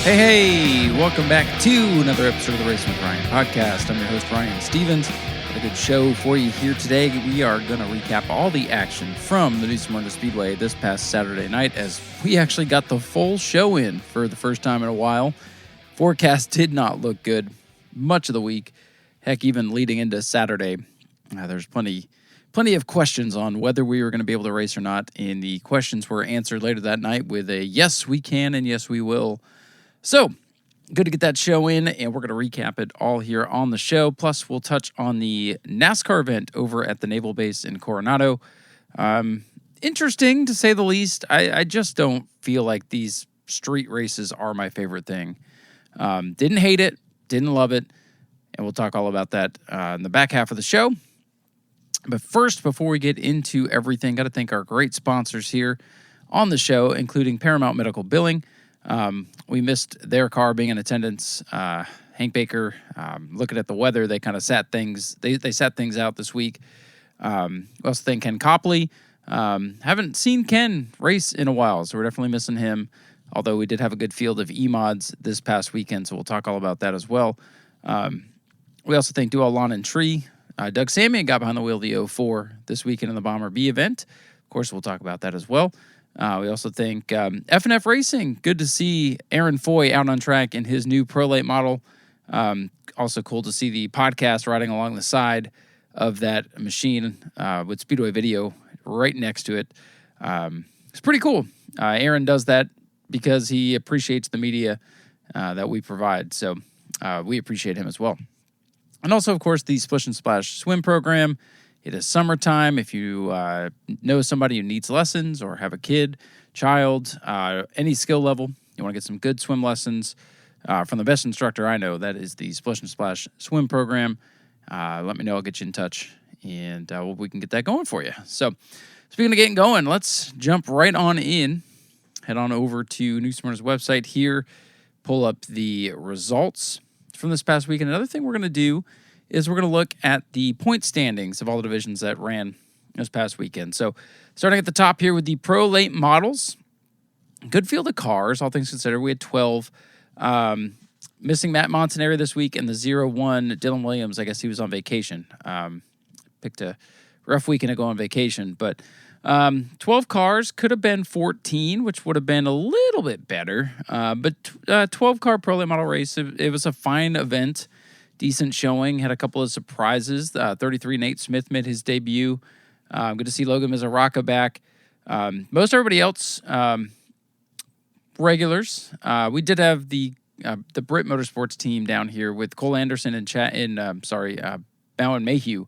Hey, welcome back to another episode of the Racing with Ryan podcast. I'm your host, Ryan Stevens. Got a good show for you here today. We are going to recap all the action from the new Smyrna Speedway this past Saturday night, as we actually got the full show in for the first time in a while. Forecast did not look good much of the week. Heck, even leading into Saturday, there's plenty of questions on whether we were going to be able to race or not, and the questions were answered later that night with a yes, we can, and yes, we will. So, good to get that show in, and we're going to recap it all here on the show. Plus, we'll touch on the NASCAR event over at the Naval Base in Coronado. Interesting, to say the least. I just don't feel like these street races are my favorite thing. Didn't hate it, didn't love it, and we'll talk all about that in the back half of the show. But first, before we get into everything, got to thank our great sponsors here on the show, including Paramount Medical Billing. We missed their car being in attendance. Hank Baker, looking at the weather, they kind of sat things. They sat things out this week. We also thank Ken Copley. Haven't seen Ken race in a while, so we're definitely missing him. Although we did have a good field of E-mods this past weekend, so we'll talk all about that as well. We also thank Dual Lawn and Tree. Doug Samian got behind the wheel of the 04 this weekend in the Bomber B event. Of course, we'll talk about that as well. We also thank F&F Racing. Good to see Aaron Foy out on track in his new Pro Late model. Also cool to see the podcast riding along the side of that machine with Speedway Video right next to it. It's pretty cool. Aaron does that because he appreciates the media that we provide. So we appreciate him as well. And also, of course, the Splish and Splash swim program. It is summertime. If you know somebody who needs lessons or have a kid, child, any skill level, you want to get some good swim lessons from the best instructor I know, that is the Splish and Splash swim program. Let me know. I'll get you in touch, and we can get that going for you. So, speaking of getting going, let's jump right on in. Head on over to New Smyrna's website here. Pull up the results from this past week. And another thing we're going to do is we're going to look at the point standings of all the divisions that ran this past weekend. So starting at the top here with the Pro Late models, good field of cars, all things considered. We had 12. Missing Matt Montanari this week, and the 0-1 Dylan Williams, I guess he was on vacation. Picked a rough weekend to go on vacation, but 12 cars, could have been 14, which would have been a little bit better. But 12-car Pro Late model race, it was a fine event. Decent showing, had a couple of surprises. 33 Nate Smith made his debut. Good to see Logan Mizaraka back. Most everybody else, regulars. We did have the Brit Motorsports team down here with Cole Anderson and Bowman Mayhew.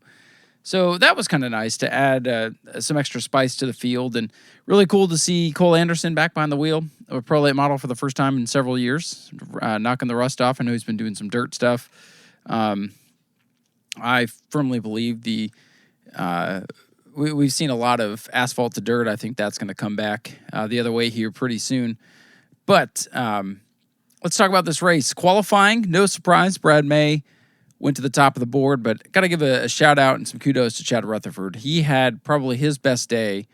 So that was kind of nice to add some extra spice to the field, and really cool to see Cole Anderson back behind the wheel of a Pro Late model for the first time in several years, knocking the rust off. I know he's been doing some dirt stuff. I firmly believe we've seen a lot of asphalt to dirt. I think that's going to come back the other way here pretty soon. But let's talk about this race. Qualifying, no surprise, Brad May went to the top of the board, but got to give a shout-out and some kudos to Chad Rutherford. He had probably his best day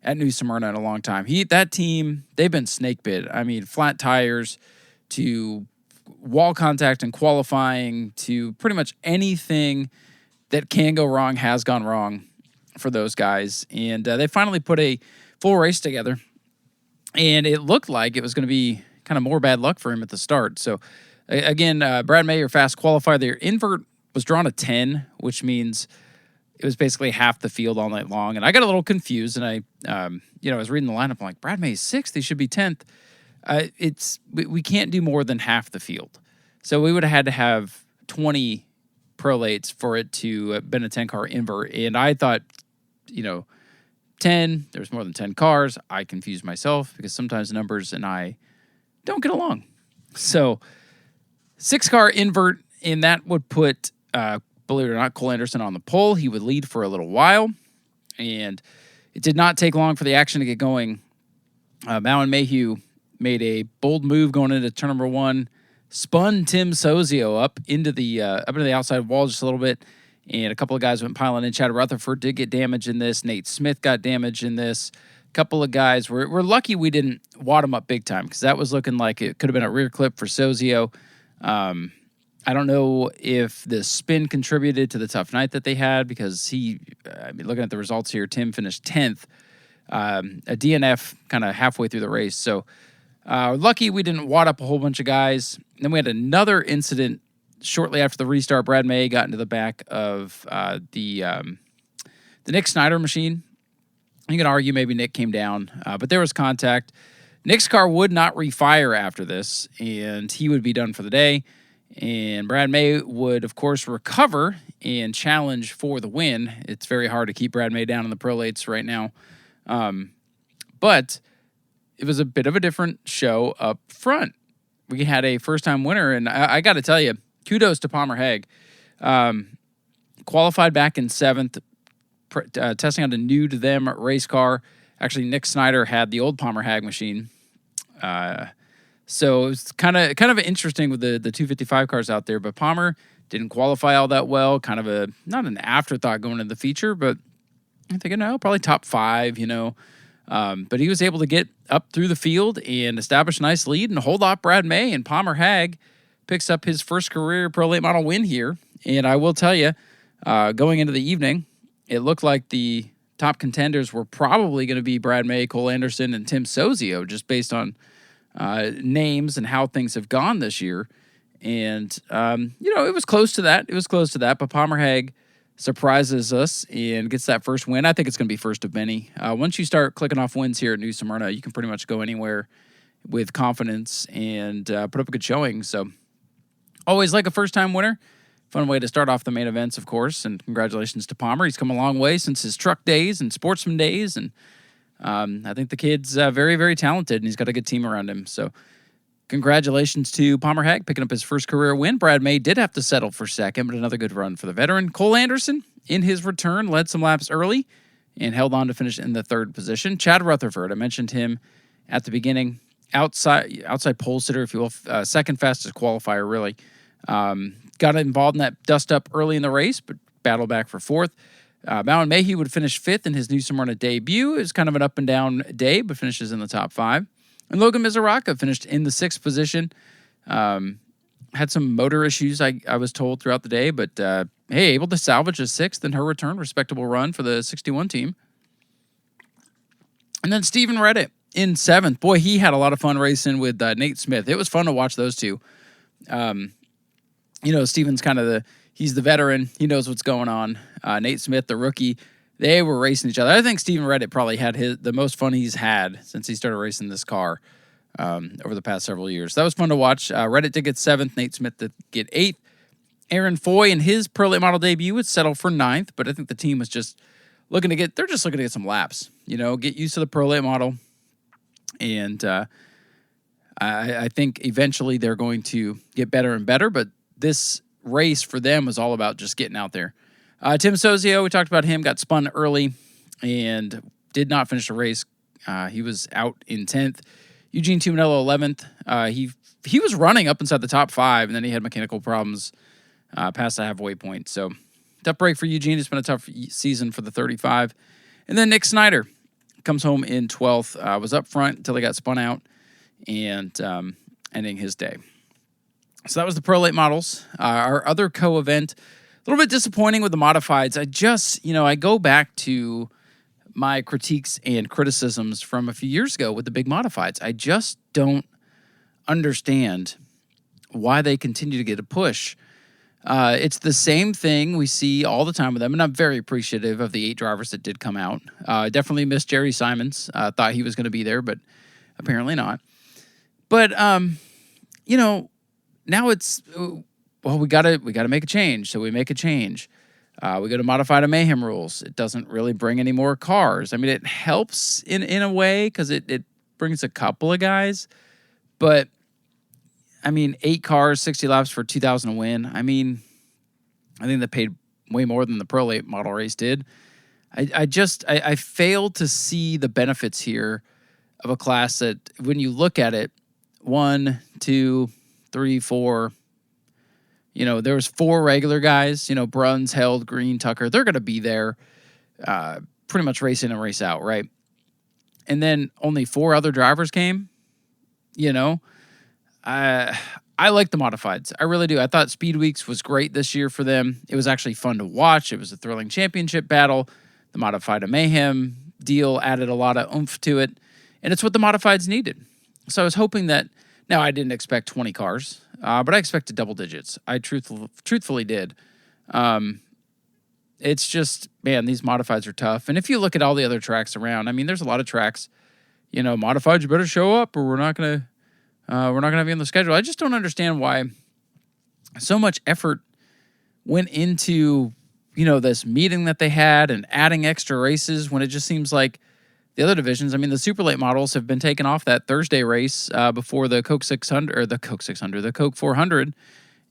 at New Smyrna in a long time. That team, they've been snake bit. I mean, flat tires to wall contact and qualifying to pretty much anything that can go wrong has gone wrong for those guys. And they finally put a full race together, and it looked like it was going to be kind of more bad luck for him at the start. So, again, Brad May, your fast qualifier, their invert was drawn a 10, which means it was basically half the field all night long. And I got a little confused, and I was reading the lineup. I'm like, Brad May's 6th. He should be 10th. We can't do more than half the field. So we would have had to have 20 Pro Lates for it to have been a 10-car invert. And I thought, 10, there's more than 10 cars. I confused myself because sometimes numbers and I don't get along. So 6-car invert, and that would put, believe it or not, Cole Anderson on the pole. He would lead for a little while, and it did not take long for the action to get going. Bowman Mayhew made a bold move going into turn number 1, spun Tim Sozio up into the outside wall just a little bit, and a couple of guys went piling in. Chad Rutherford did get damage in this. Nate Smith got damage in this. couple of guys. We're lucky we didn't wad them up big time because that was looking like it could have been a rear clip for Sozio. I don't know if the spin contributed to the tough night that they had because looking at the results here, Tim finished 10th, a DNF kind of halfway through the race. So lucky we didn't wad up a whole bunch of guys. Then we had another incident shortly after the restart. Brad May got into the back of the Nick Snyder machine. You can argue maybe Nick came down, but there was contact. Nick's car would not refire after this, and he would be done for the day. And Brad May would, of course, recover and challenge for the win. It's very hard to keep Brad May down in the prolates right now. But it was a bit of a different show up front. We had a first-time winner, and I got to tell you, kudos to Palmer Haag. Qualified back in 7th, testing out a new-to-them race car. Actually, Nick Snyder had the old Palmer Haag machine. So it's kind of interesting with the 255 cars out there, but Palmer didn't qualify all that well. Kind of not an afterthought going into the feature, but I'm thinking, probably top 5, But he was able to get up through the field and establish a nice lead and hold off Brad May, and Palmer Haag picks up his first career Pro Late Model win here. And I will tell you, going into the evening, it looked like the top contenders were probably going to be Brad May, Cole Anderson, and Tim Sozio, just based on names and how things have gone this year. And, it was close to that. But Palmer Haag surprises us and gets that first win. I think it's going to be first of many. Once you start clicking off wins here at New Smyrna, you can pretty much go anywhere with confidence and put up a good showing. So always like a first-time winner. Fun way to start off the main events, of course. And congratulations to Palmer. He's come a long way since his truck days and sportsman days. And I think the kid's very, very talented, and he's got a good team around him. So congratulations to Palmer Haag picking up his first career win. Brad May did have to settle for second, but another good run for the veteran. Cole Anderson, in his return, led some laps early and held on to finish in the 3rd position. Chad Rutherford, I mentioned him at the beginning. Outside pole sitter, if you will, second fastest qualifier, really. Got involved in that dust-up early in the race, but battled back for 4th. Bowman Mayhew would finish 5th in his New Smyrna debut. It was kind of an up-and-down day, but finishes in the top 5. And Logan Mizuraka finished in the 6th position. Had some motor issues, I was told, throughout the day, but able to salvage a 6th in her return. Respectable run for the 61 team. And then Stephen Redditt in 7th. Boy, he had a lot of fun racing with Nate Smith. It was fun to watch those two. Stephen's he's the veteran. He knows what's going on. Nate Smith, the rookie, they were racing each other. I think Stephen Redditt probably had the most fun he's had since he started racing this car over the past several years. That was fun to watch. Redditt did get 7th. Nate Smith did get 8th. Aaron Foy in his Pro Late Model debut would settle for 9th, but I think the team was just looking to get some laps, get used to the Pro Late Model. And I think eventually they're going to get better and better, but this race for them was all about just getting out there. Tim Sozio, we talked about him, got spun early and did not finish the race. He was out in 10th. Eugene Tuminello, 11th. He was running up inside the top 5, and then he had mechanical problems past the halfway point. So tough break for Eugene. It's been a tough season for the 35. And then Nick Snyder comes home in 12th. Was up front until he got spun out and ending his day. So that was the Pro Late Models. Our other co-event, a little bit disappointing with the modifieds. I go back to my critiques and criticisms from a few years ago with the big modifieds. I just don't understand why they continue to get a push. It's the same thing we see all the time with them, and I'm very appreciative of the 8 drivers that did come out. Definitely missed Jerry Simons. Thought he was going to be there, but apparently not. But, now it's, we gotta make a change. So we make a change. We go to modify to mayhem rules. It doesn't really bring any more cars. I mean, it helps in a way because it brings a couple of guys. But, 8 cars, 60 laps for 2,000 to win. I think they paid way more than the Pro Late Model race did. I failed to see the benefits here of a class that, when you look at it, 1, 2, 3, 4. There was 4 regular guys. Bruns, Held, Green, Tucker. They're going to be there, pretty much race in and race out, right? and then only 4 other drivers came, you know, I like the modifieds. I really do. I thought Speed Weeks was great this year for them. It was actually fun to watch. It was a thrilling championship battle. The Modified Mayhem deal added a lot of oomph to it, and it's what the modifieds needed. So I was hoping that, now I didn't expect 20 cars, but I expected double digits. I truthfully did. It's just, man, these modifieds are tough. And if you look at all the other tracks around, I mean, there's a lot of tracks, modifieds, you better show up or we're not going to have you on the schedule. I just don't understand why so much effort went into, this meeting that they had and adding extra races when it just seems like the other divisions, I mean, the super late models have been taken off that Thursday race before the Coke 600 or the Coke 400,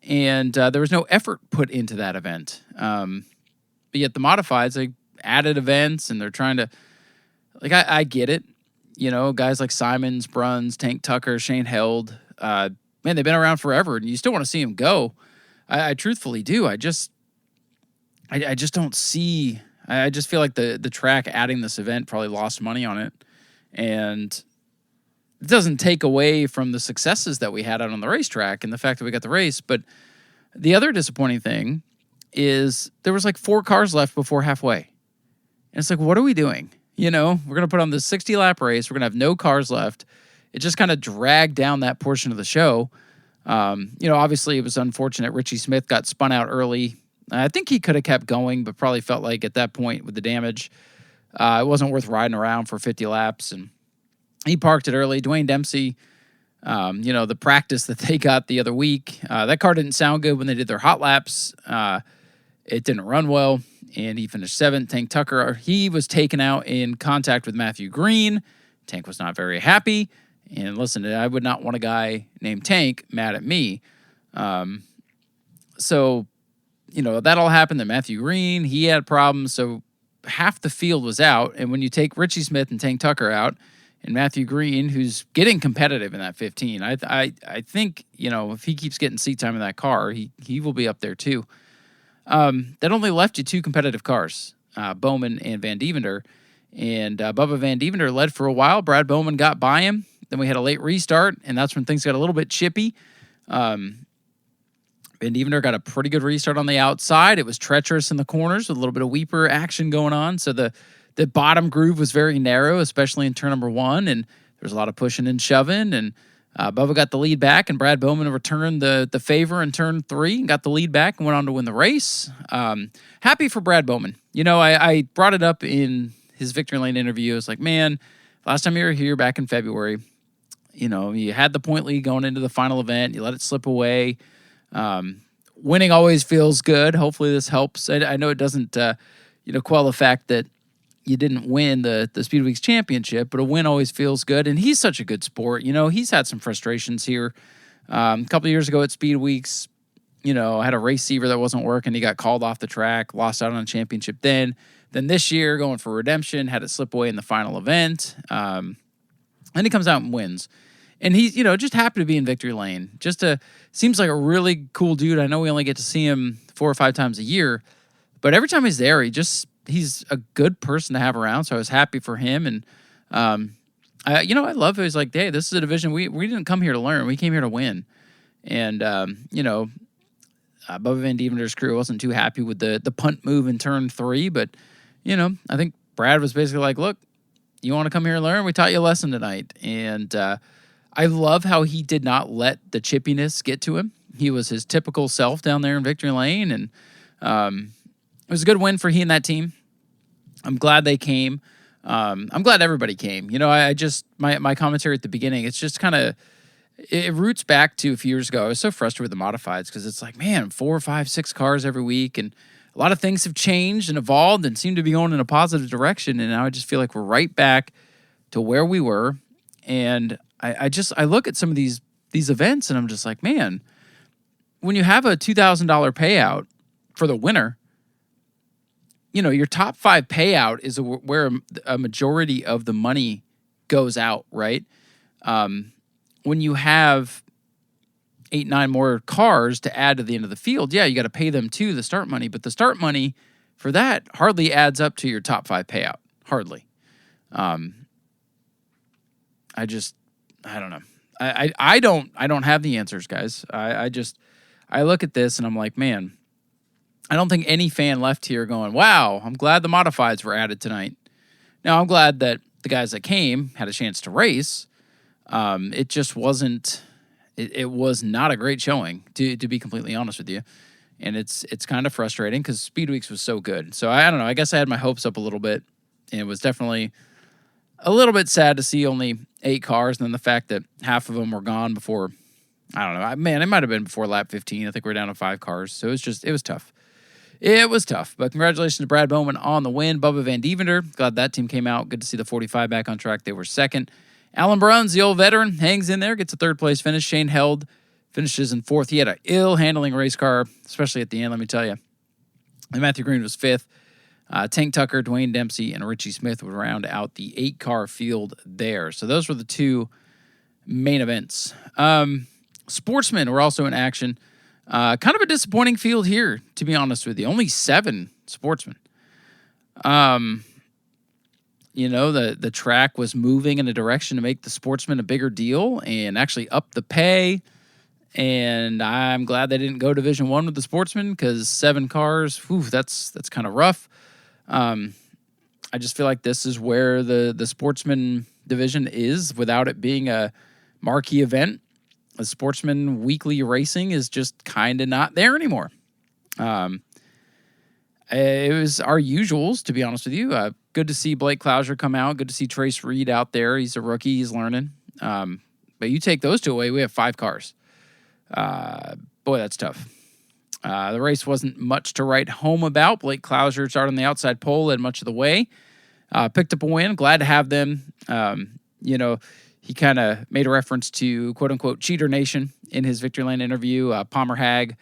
and there was no effort put into that event. But yet the modifieds, they added events and they're trying to, I get it. Guys like Simons, Bruns, Tank Tucker, Shane Held, man, they've been around forever, and you still want to see them go. I truthfully do. I just don't see. I just feel like the track adding this event probably lost money on it, and it doesn't take away from the successes that we had out on the racetrack and the fact that we got the race. But the other disappointing thing is there was 4 cars left before halfway, and it's what are we doing? We're going to put on this 60-lap race. We're going to have no cars left. It just kind of dragged down that portion of the show. Obviously it was unfortunate. Richie Smith got spun out early. I think he could have kept going, but probably felt like at that point with the damage, it wasn't worth riding around for 50 laps. And he parked it early. Dwayne Dempsey, the practice that they got the other week, that car didn't sound good when they did their hot laps. It didn't run well, and he finished 7th. Tank Tucker, he was taken out in contact with Matthew Green. Tank was not very happy. And listen, I would not want a guy named Tank mad at me. So, that all happened. Then Matthew Green, he had problems. So half the field was out. And when you take Richie Smith and Tank Tucker out, and Matthew Green, who's getting competitive in that 15, I think, if he keeps getting seat time in that car, he will be up there too. That only left you 2 competitive cars, Bowman and Van Deventer. And Bubba Van Deventer led for a while. Brad Bowman got by him. Then we had a late restart, and that's when things got a little bit chippy. Van Deventer got a pretty good restart on the outside. It was treacherous in the corners with a little bit of weeper action going on. So the bottom groove was very narrow, especially in turn number 1, and there was a lot of pushing and shoving, and Bubba got the lead back, and Brad Bowman returned the favor in turn 3 and got the lead back and went on to win the race. Happy for Brad Bowman. I brought it up in his Victory Lane interview. It's man, last time you were here back in February, you had the point lead going into the final event. You let it slip away. Winning always feels good. Hopefully this helps. I know it doesn't, quell the fact that you didn't win the Speed Weeks championship, but a win always feels good. And he's such a good sport. He's had some frustrations here. A couple of years ago at Speed Weeks, had a receiver that wasn't working. He got called off the track, lost out on a championship then. Then this year, going for redemption, had it slip away in the final event. And he comes out and wins. And he's, just happy to be in Victory Lane. Seems like a really cool dude. I know we only get to see him 4 or 5 times a year, but every time he's there, he's a good person to have around. So I was happy for him. And, I love it. He's hey, this is a division. We didn't come here to learn. We came here to win. And, Bubba Van Deventer's crew wasn't too happy with the punt move in turn 3, but, I think Brad was basically look, you want to come here and learn? We taught you a lesson tonight. And, I love how he did not let the chippiness get to him. He was his typical self down there in Victory Lane, and it was a good win for he and that team. I'm glad they came. I'm glad everybody came. My commentary at the beginning, it's just kind of, it roots back to a few years ago. I was so frustrated with the modifieds because it's man, 4, 5, 6 cars every week, and a lot of things have changed and evolved and seem to be going in a positive direction, and now I just feel like we're right back to where we were. And I look at some of these events and I'm just man, when you have a $2,000 payout for the winner, your top 5 payout is where a majority of the money goes out, right? When you have 8, 9 more cars to add to the end of the field, yeah, you got to pay them too, the start money, but the start money for that hardly adds up to your top 5 payout. Hardly. I don't know. I don't have the answers, guys. I look at this and I'm like, man, I don't think any fan left here going, wow, I'm glad the modifieds were added tonight. Now, I'm glad that the guys that came had a chance to race. It just wasn't, it was not a great showing, to be completely honest with you. And it's kind of frustrating because Speed Weeks was so good. So I don't know. I guess I had my hopes up a little bit. And it was definitely a little bit sad to see only 8 cars. And then the fact that half of them were gone before, I don't know. Man, it might have been before lap 15. I think we're down to 5 cars. So it was tough. It was tough. But congratulations to Brad Bowman on the win. Bubba Van Deventer, glad that team came out. Good to see the 45 back on track. They were second. Alan Bruns, the old veteran, hangs in there, gets a third-place finish. Shane Held finishes in fourth. He had an ill-handling race car, especially at the end, let me tell you. And Matthew Green was fifth. Tank Tucker, Dwayne Dempsey, and Richie Smith would round out the 8-car field there. So those were the 2 main events. Sportsmen were also in action. Kind of a disappointing field here, to be honest with you. Only 7 sportsmen. The track was moving in a direction to make the sportsmen a bigger deal and actually up the pay. And I'm glad they didn't go Division I with the sportsmen because 7 cars, that's kind of rough. I just feel like this is where the sportsman division is without it being a marquee event. The sportsman weekly racing is just kind of not there anymore. It was our usuals, to be honest with you. Good to see Blake Clouser come out. Good to see Trace Reed out there. He's a rookie. He's learning. But you take those 2 away, we have 5 cars. Boy, that's tough. The race wasn't much to write home about. Blake Clouser started on the outside pole and much of the way. Picked up a win. Glad to have them. He kind of made a reference to quote-unquote Cheater Nation in his Victory Lane interview. Palmer Haag,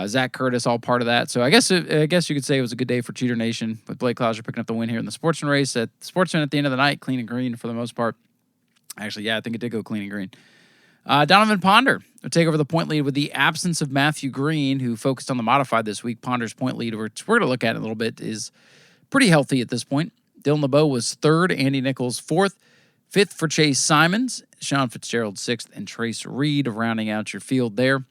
Zach Curtis, all part of that. So I guess you could say it was a good day for Cheater Nation with Blake Clouser picking up the win here in the Sportsman race. At Sportsman at the end of the night, clean and green for the most part. Actually, yeah, I think it did go clean and green. Donovan Ponder would take over the point lead with the absence of Matthew Green, who focused on the modified this week. Ponder's point lead, which we're going to look at in a little bit, is pretty healthy at this point. Dylan LeBeau was third, Andy Nichols fourth, fifth for Chase Simons, Sean Fitzgerald sixth, and Trace Reed rounding out your field there. And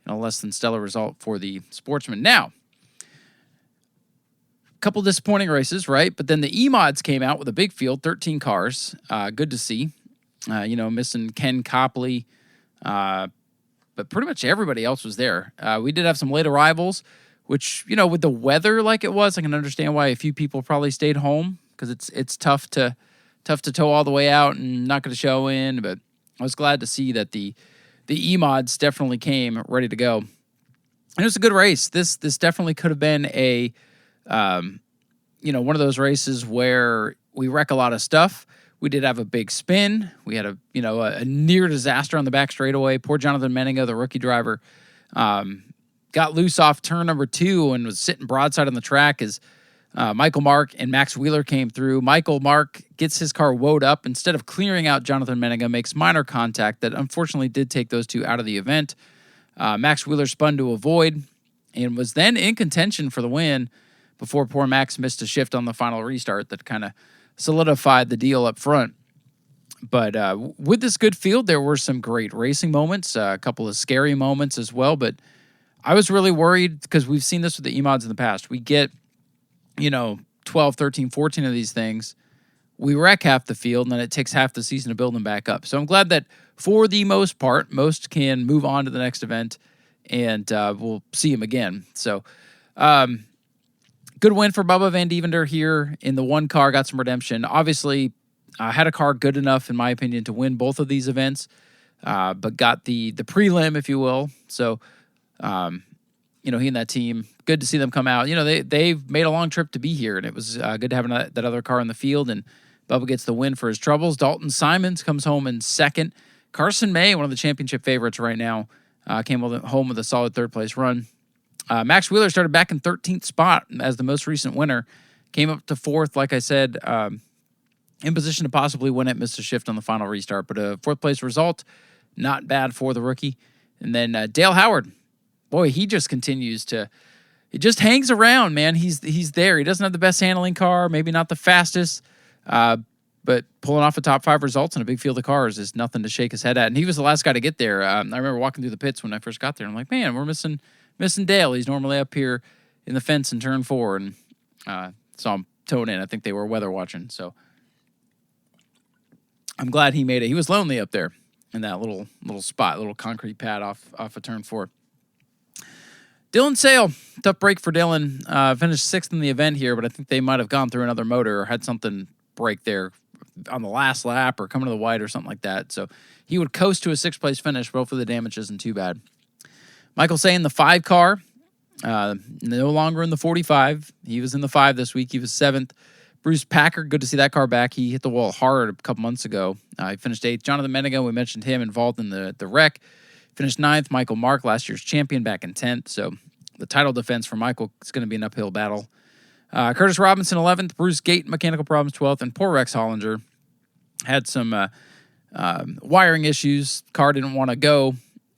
a less than stellar result for the sportsman. Now, a couple disappointing races, right? But then the E-Mods came out with a big field, 13 cars. Good to see. Missing Ken Copley. But pretty much everybody else was there. We did have some late arrivals, which, with the weather like it was, I can understand why a few people probably stayed home because it's tough to tow all the way out and not going to show in. But I was glad to see that the E-Mods definitely came ready to go. And it was a good race. This definitely could have been a, one of those races where we wreck a lot of stuff. We did have a big spin. We had a near disaster on the back straightaway. Poor Jonathan Menninga, the rookie driver, got loose off turn number 2 and was sitting broadside on the track as Michael Mark and Max Wheeler came through. Michael Mark gets his car woed up. Instead of clearing out Jonathan Menninga, makes minor contact that unfortunately did take those 2 out of the event. Max Wheeler spun to avoid and was then in contention for the win before poor Max missed a shift on the final restart that kind of solidified the deal up front. But with this good field, there were some great racing moments, a couple of scary moments as well. But I was really worried because we've seen this with the E-Mods in the past. We get, 12, 13, 14 of these things. We wreck half the field, and then it takes half the season to build them back up. So I'm glad that for the most part, most can move on to the next event, and we'll see him again. So good win for Bubba Van Deventer here in the 1 car, got some redemption. Obviously, had a car good enough, in my opinion, to win both of these events, but got the prelim, if you will. So, he and that team, good to see them come out. They've made a long trip to be here, and it was good to have that other car in the field, and Bubba gets the win for his troubles. Dalton Simons comes home in second. Carson May, one of the championship favorites right now, came home with a solid third-place run. Max Wheeler started back in 13th spot as the most recent winner. Came up to 4th, like I said, in position to possibly win it. Missed a shift on the final restart, but a 4th-place result, not bad for the rookie. And then Dale Howard, boy, he just continues to... He just hangs around, man. He's there. He doesn't have the best handling car, maybe not the fastest, But pulling off a top 5 results in a big field of cars is nothing to shake his head at. And he was the last guy to get there. I remember walking through the pits when I first got there. I'm like, man, we're missing Dale. He's normally up here in the fence in turn 4, and saw him towing in. I think they were weather watching. So I'm glad he made it. He was lonely up there in that little spot, little concrete pad off of turn 4. Dylan Sale, tough break for Dylan. Finished 6th in the event here, but I think they might have gone through another motor or had something break there on the last lap or coming to the white or something like that. So he would coast to a 6th place finish, but hopefully the damage isn't too bad. Michael Say in the 5 car, no longer in the 45. He was in the 5 this week. He was 7th. Bruce Packard, good to see that car back. He hit the wall hard a couple months ago. He finished 8th. Jonathan Menigo, we mentioned him, involved in the wreck. Finished 9th. Michael Mark, last year's champion, back in 10th. So the title defense for Michael is going to be an uphill battle. Curtis Robinson, 11th. Bruce Gate, mechanical problems, 12th. And poor Rex Hollinger had some wiring issues. Car didn't want to go.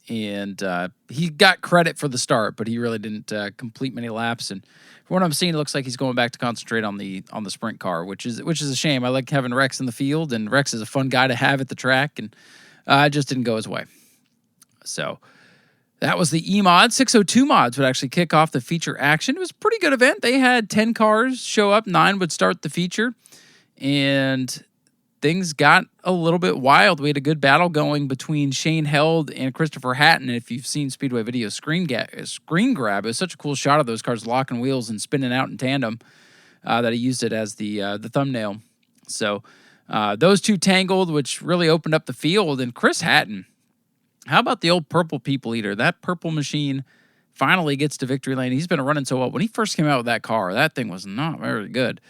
And he got credit for the start, but he really didn't complete many laps. And from what I'm seeing, it looks like he's going back to concentrate on the sprint car, which is a shame. I like having Rex in the field, and Rex is a fun guy to have at the track, and it just didn't go his way. So that was the E-Mod. 602 mods would actually kick off the feature action. It was a pretty good event. They had 10 cars show up. 9 would start the feature, and things got a little bit wild. We had a good battle going between Shane Held and Christopher Hatton. If you've seen Speedway Video screen grab, it was such a cool shot of those cars locking wheels and spinning out in tandem that he used it as the thumbnail. So those two tangled, which really opened up the field. And Chris Hatton, how about the old purple people eater? That purple machine finally gets to victory lane. He's been running so well. When he first came out with that car, that thing was not very good.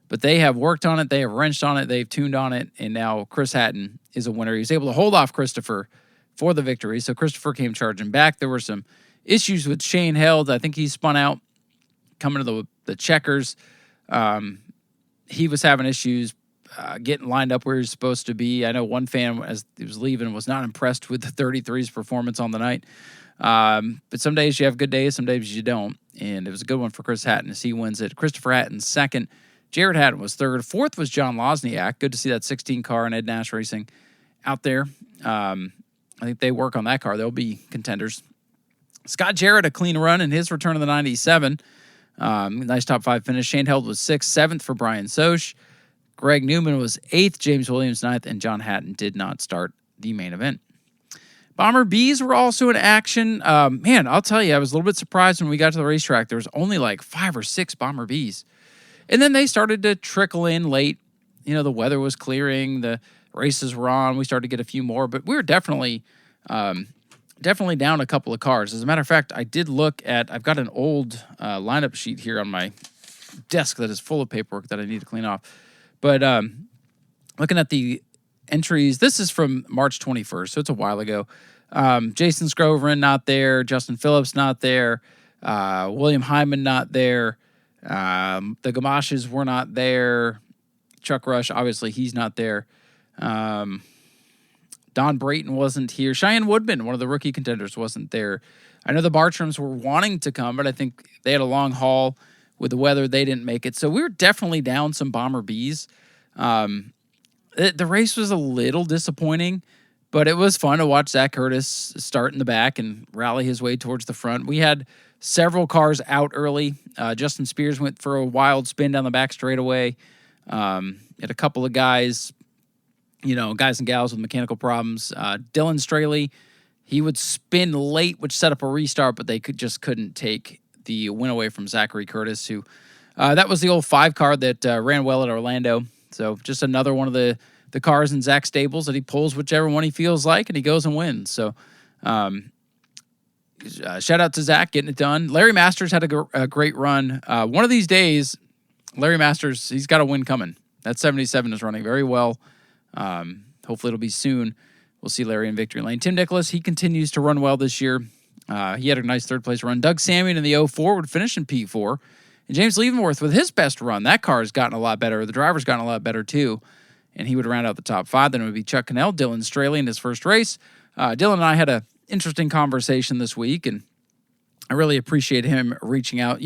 But they have worked on it, they have wrenched on it, they've tuned on it, and now Chris Hatton is a winner. He was able to hold off Christopher for the victory, so Christopher came charging back. There were some issues with Shane Held. I think he spun out coming to the checkers. He was having issues getting lined up where he's supposed to be. I know one fan, as he was leaving, was not impressed with the 33's performance on the night. But some days you have good days, some days you don't, and it was a good one for Chris Hatton as he wins it. Christopher Hatton, 2nd. Jared Hatton was 3rd. 4th was John Lozniak. Good to see that 16 car and Ed Nash Racing out there. I think they work on that car. They'll be contenders. Scott Jarrett, a clean run in his return of the 97. Nice top 5 finish. Shane Held was 6th. 7th for Brian Soch. Greg Newman was 8th. James Williams 9th. And John Hatton did not start the main event. Bomber Bs were also in action. Man, I'll tell you, I was a little bit surprised when we got to the racetrack. There was only like 5 or 6 Bomber Bs. And then they started to trickle in late. You know, the weather was clearing. The races were on. We started to get a few more. But we were definitely down a couple of cars. As a matter of fact, I did look at... I've got an old lineup sheet here on my desk that is full of paperwork that I need to clean off. But looking at the entries, this is from March 21st, so it's a while ago. Jason Scroverin not there. Justin Phillips not there. William Hyman not there. The Gamashes were not there. Chuck Rush, obviously, he's not there. Don Brayton wasn't here. Cheyenne Woodman, one of the rookie contenders, wasn't there. I know the Bartrams were wanting to come, but I think they had a long haul with the weather. They didn't make it. So we were definitely down some Bomber Bs. The race was a little disappointing, but it was fun to watch Zach Curtis start in the back and rally his way towards the front. We had several cars out early. Justin Spears went for a wild spin down the back straightaway. Had a couple of guys, guys and gals with mechanical problems. Dylan Straley, he would spin late, which set up a restart, but they couldn't take the win away from Zachary Curtis, who that was the old 5 car that ran well at Orlando. So just another one of the cars in Zach's stables that he pulls whichever one he feels like, and he goes and wins. So shout out to Zach getting it done. Larry Masters had a great run. One of these days, Larry Masters, he's got a win coming. That 77 is running very well. Hopefully it'll be soon. We'll see Larry in victory lane. Tim Nicholas, he continues to run well this year. He had a nice 3rd place run. Doug Samian in the 04 would finish in P4. And James Leavenworth with his best run. That car has gotten a lot better. The driver's gotten a lot better too. And he would round out the top 5. Then it would be Chuck Cannell, Dylan Straley in his first race. Dylan and I had an interesting conversation this week, and I really appreciate him reaching out.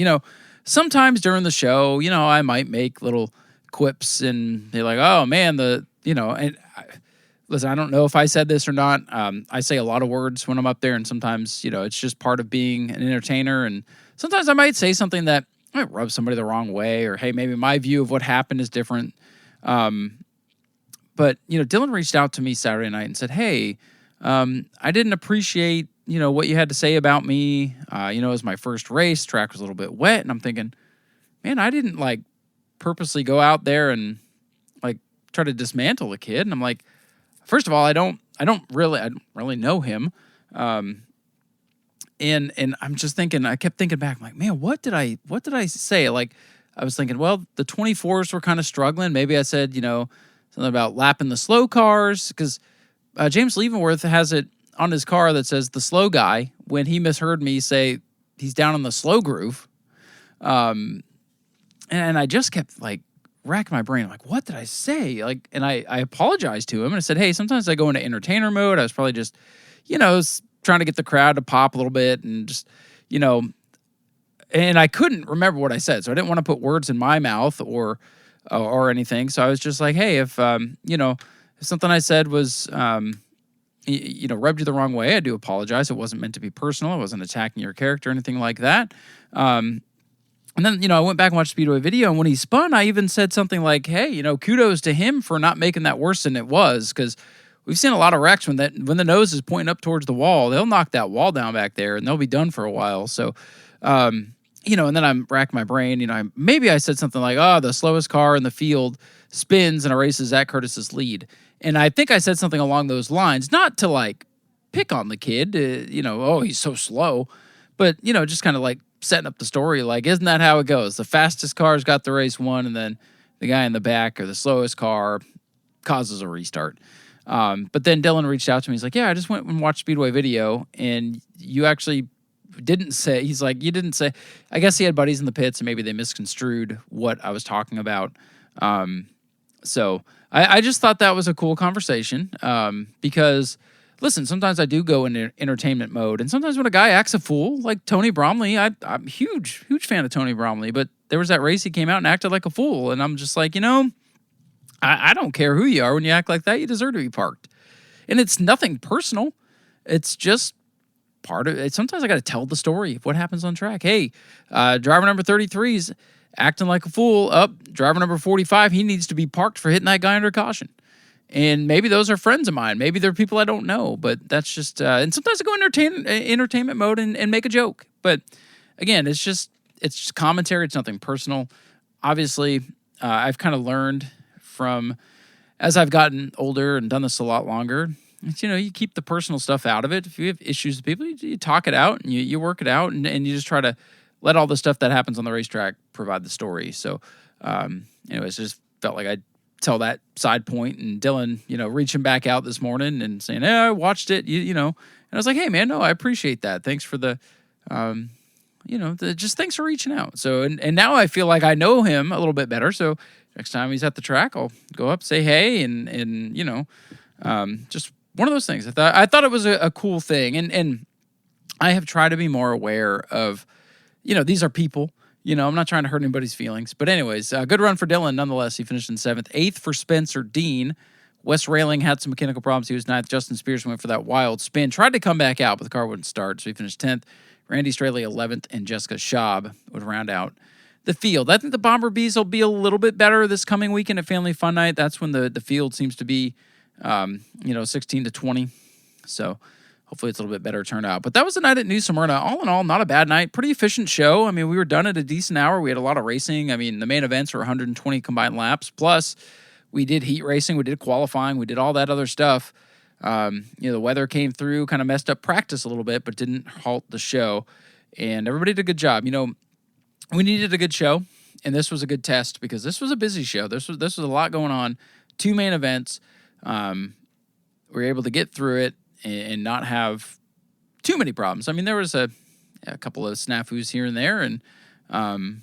Sometimes during the show, I might make little quips, and they're like, oh man, listen, I don't know if I said this or not. I say a lot of words when I'm up there, and sometimes, it's just part of being an entertainer. And sometimes I might say something that might rub somebody the wrong way, or, hey, maybe my view of what happened is different. But, Dylan reached out to me Saturday night and said, hey, I didn't appreciate, what you had to say about me. It was my first race. Track was a little bit wet. And I'm thinking, man, I didn't, purposely go out there and, try to dismantle a kid. And I'm like, first of all, I don't really know him. And I'm just thinking, I kept thinking back, I'm like, man, what did I say? I was thinking, well, the 24s were kind of struggling. Maybe I said, something about lapping the slow cars, because James Leavenworth has it on his car that says the slow guy, when he misheard me say he's down in the slow groove. And I just kept racking my brain. I'm like, what did I say? And I apologized to him, and I said, hey, sometimes I go into entertainer mode. I was probably just, trying to get the crowd to pop a little bit, and just, and I couldn't remember what I said. So I didn't want to put words in my mouth or anything. So I was just like, hey, if something I said was, rubbed you the wrong way, I do apologize. It wasn't meant to be personal. I wasn't attacking your character or anything like that. And then, I went back and watched the Speedway video, and when he spun, I even said something like, hey, kudos to him for not making that worse than it was, because we've seen a lot of wrecks when the nose is pointing up towards the wall, they'll knock that wall down back there, and they'll be done for a while. So, and then I'm racking my brain, maybe I said something like, oh, the slowest car in the field spins and erases Zach Curtis's lead. And I think I said something along those lines, not to pick on the kid, oh, he's so slow, but, just kind of setting up the story, isn't that how it goes? The fastest car's got the race won, and then the guy in the back, or the slowest car, causes a restart. But then Dylan reached out to me. He's like, yeah, I just went and watched Speedway video, and you actually didn't say, he's like, you didn't say, I guess he had buddies in the pits, and maybe they misconstrued what I was talking about. So I just thought that was a cool conversation, because listen, sometimes I do go into entertainment mode, and sometimes when a guy acts a fool, like Tony Bromley, I'm a huge fan of Tony Bromley, but there was that race he came out and acted like a fool, and I'm just like, I don't care who you are. When you act like that, you deserve to be parked. And it's nothing personal. It's just part of it. Sometimes I got to tell the story of what happens on track. Hey, driver number 33 is acting like a fool. Driver number 45, he needs to be parked for hitting that guy under caution. And maybe those are friends of mine. Maybe they're people I don't know, but that's just, and sometimes I go entertainment mode and make a joke. But again, it's just commentary. It's nothing personal. Obviously, I've kind of learned from, as I've gotten older and done this a lot longer, it's, you keep the personal stuff out of it. If you have issues with people, you talk it out, and you work it out, and you just try to let all the stuff that happens on the racetrack provide the story. So, anyways, just felt like I'd tell that side point, and Dylan, reaching back out this morning and saying, hey, I watched it, and I was like, hey man, no, I appreciate that. Thanks for the, just thanks for reaching out. So, and now I feel like I know him a little bit better. So next time he's at the track, I'll go up, say, hey, and just one of those things. I thought it was a cool thing. And I have tried to be more aware of, these are people. I'm not trying to hurt anybody's feelings. But anyways, good run for Dylan nonetheless. He finished in 7th. 8th for Spencer Dean. Wes Railing had some mechanical problems. He was 9th. Justin Spears went for that wild spin. Tried to come back out, but the car wouldn't start, so he finished 10th. Randy Straley 11th, and Jessica Schaub would round out the field. I think the Bomber Bees will be a little bit better this coming weekend at Family Fun Night. That's when the field seems to be, 16 to 20. So hopefully it's a little bit better turnout. But that was the night at New Smyrna. All in all, not a bad night. Pretty efficient show. I mean, we were done at a decent hour. We had a lot of racing. I mean, the main events were 120 combined laps. Plus, we did heat racing. We did qualifying. We did all that other stuff. The weather came through, kind of messed up practice a little bit, but didn't halt the show. And everybody did a good job. We needed a good show, and this was a good test because this was a busy show. This was a lot going on. 2 main events. We were able to get through it and not have too many problems. I mean, there was a couple of snafus here and there, and I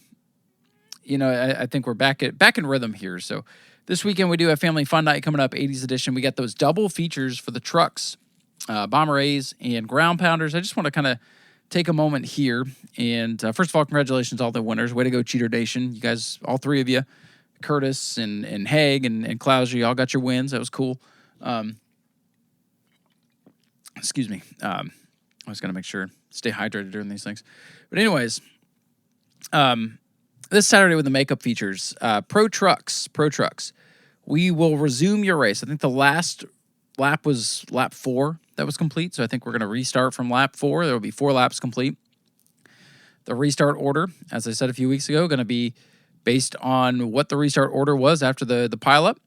think we're back in rhythm here. So this weekend we do have Family Fun Night coming up, 80s edition. We got those double features for the trucks, Bomber A's and Ground Pounders. I just want to kind of take a moment here and first of all, congratulations to all the winners. Way to go, Cheater Nation! You guys, all 3 of you, Curtis and Haag and Klaus, you all got your wins. That was cool. Excuse me. I was going to make sure stay hydrated during these things. But anyways, this Saturday with the makeup features, Pro Trucks. We will resume your race. I think the last lap was lap 4 that was complete. So I think we're going to restart from lap 4. There will be 4 laps complete. The restart order, as I said a few weeks ago, going to be based on what the restart order was after the pileup.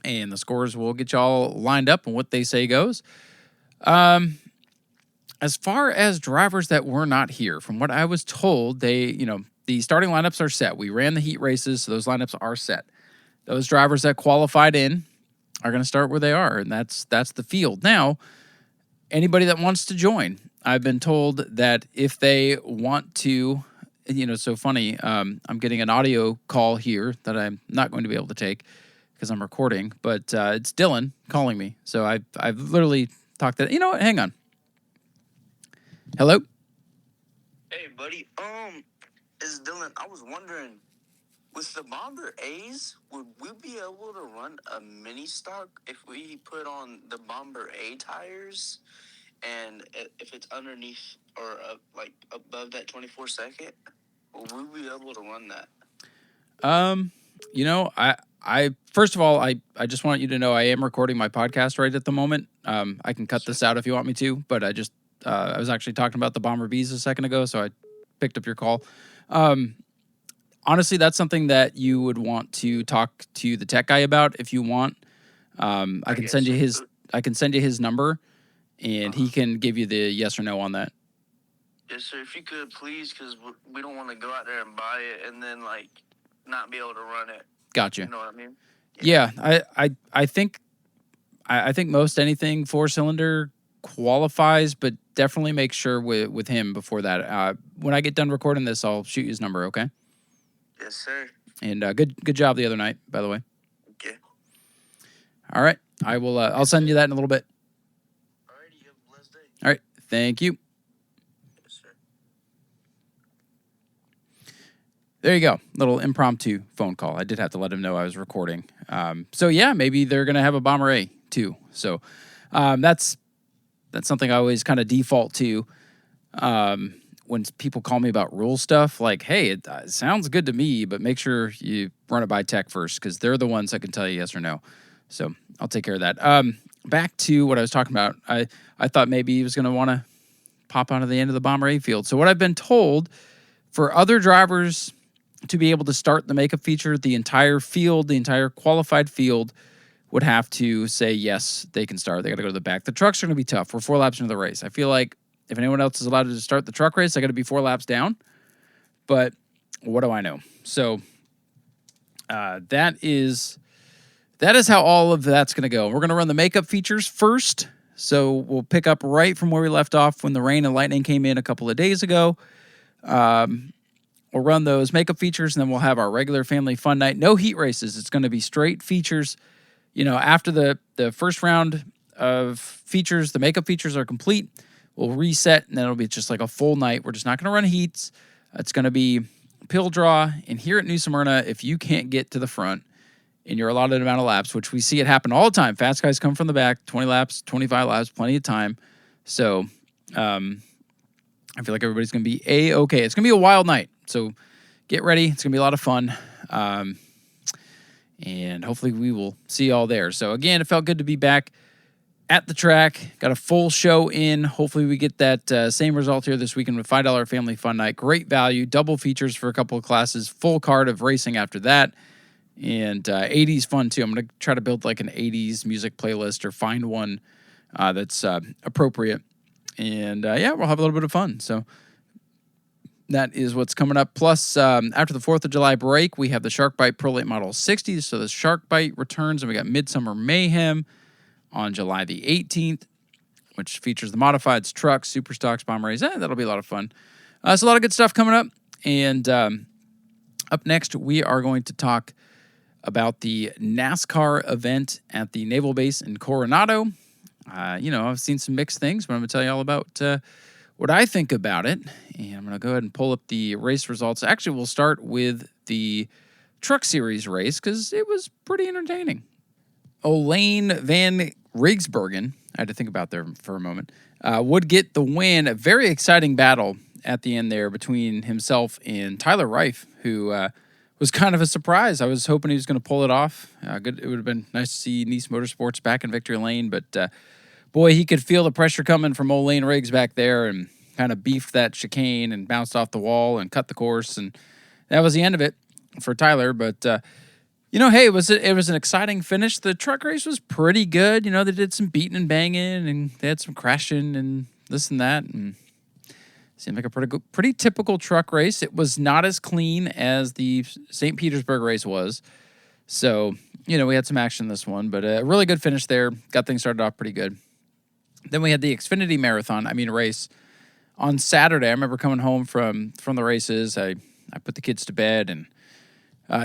And the scores will get y'all lined up and what they say goes. As far as drivers that were not here, from what I was told, the starting lineups are set. We ran the heat races, so those lineups are set. Those drivers that qualified in are going to start where they are, and that's the field. Now, anybody that wants to join, I've been told that if they want to, so funny, I'm getting an audio call here that I'm not going to be able to take because I'm recording, but it's Dylan calling me. So I've literally talked to, what, hang on. Hello? Hey, buddy. It's Dylan. I was wondering, with the Bomber A's, would we be able to run a mini stock if we put on the Bomber A tires? And if it's underneath or above that 24-second, will we be able to run that? I first of all, I just want you to know I am recording my podcast right at the moment. I can cut this out if you want me to, but I was actually talking about the Bomber Bs a second ago, so I picked up your call. Honestly, that's something that you would want to talk to the tech guy about if you want. I can send you his number, and he can give you the yes or no on that. Yes, sir. If you could, please, because we don't want to go out there and buy it and then not be able to run it. Gotcha. You know what I mean? Yeah, I think most anything 4-cylinder qualifies, but definitely make sure with him before that. When I get done recording this, I'll shoot you his number, okay? Yes, sir. And good job the other night, by the way. Okay. All right. I will I'll send you that in a little bit. All right, you have a blessed day. All right. Thank you. Yes, sir. There you go. Little impromptu phone call. I did have to let him know I was recording. So yeah, maybe they're going to have a Bomber A too. So that's something I always kind of default to when people call me about rule stuff. Like, hey, it sounds good to me, but make sure you run it by tech first because they're the ones that can tell you yes or no. So I'll take care of that. Back to what I was talking about. I thought maybe he was going to want to pop onto the end of the Bomber A field. So what I've been told, for other drivers to be able to start the makeup feature, the entire field, the entire qualified field would have to say, yes, they can start. They got to go to the back. The trucks are going to be tough. We're 4 laps into the race. I feel like if anyone else is allowed to start the truck race, I got to be 4 laps down. But what do I know? So that is how all of that's going to go. We're going to run the makeup features first. So we'll pick up right from where we left off when the rain and lightning came in a couple of days ago. We'll run those makeup features, and then we'll have our regular family fun night. No heat races. It's going to be straight features. After the first round of features, the makeup features are complete. We'll reset, and then it'll be just like a full night. We're just not going to run heats. It's going to be pill draw. And here at New Smyrna, if you can't get to the front in your allotted amount of laps, which we see it happen all the time, fast guys come from the back, 20 laps, 25 laps, plenty of time. So I feel like everybody's going to be A-okay. It's going to be a wild night. So get ready. It's going to be a lot of fun. And hopefully we will see you all there. So again, it felt good to be back at the track. Got a full show in. Hopefully we get that same result here this weekend with $5 family fun night. Great value, double features for a couple of classes, full card of racing after that. And 80s fun too. I'm going to try to build like an 80s music playlist or find one that's appropriate. And we'll have a little bit of fun. So that is what's coming up. Plus, after the 4th of July break, we have the Shark Bite Pro Late Model 60. So the Shark Bite returns, and we got Midsummer Mayhem on July the 18th, which features the modifieds, trucks, super stocks, bomber rays. That'll be a lot of fun. So a lot of good stuff coming up. And up next, we are going to talk about the NASCAR event at the Naval Base in Coronado. I've seen some mixed things, but I'm going to tell you all about what I think about it. And I'm going to go ahead and pull up the race results. Actually, we'll start with the Truck Series race because it was pretty entertaining. Olaine van Rigsbergen, I had to think about there for a moment, would get the win. A very exciting battle at the end there between himself and Tyler Reif, who was kind of a surprise. I was hoping he was going to pull it off. Good. It would have been nice to see Nice Motorsports back in victory lane, but boy, he could feel the pressure coming from Olaine Riggs back there and kind of beefed that chicane and bounced off the wall and cut the course, and that was the end of it for Tyler. But hey, it was an exciting finish. The truck race was pretty good. They did some beating and banging, and they had some crashing and this and that, and seemed like a pretty typical truck race. It was not as clean as the St. Petersburg race was. So, we had some action in this one, but a really good finish there. Got things started off pretty good. Then we had the Xfinity race on Saturday. I remember coming home from the races. I put the kids to bed, and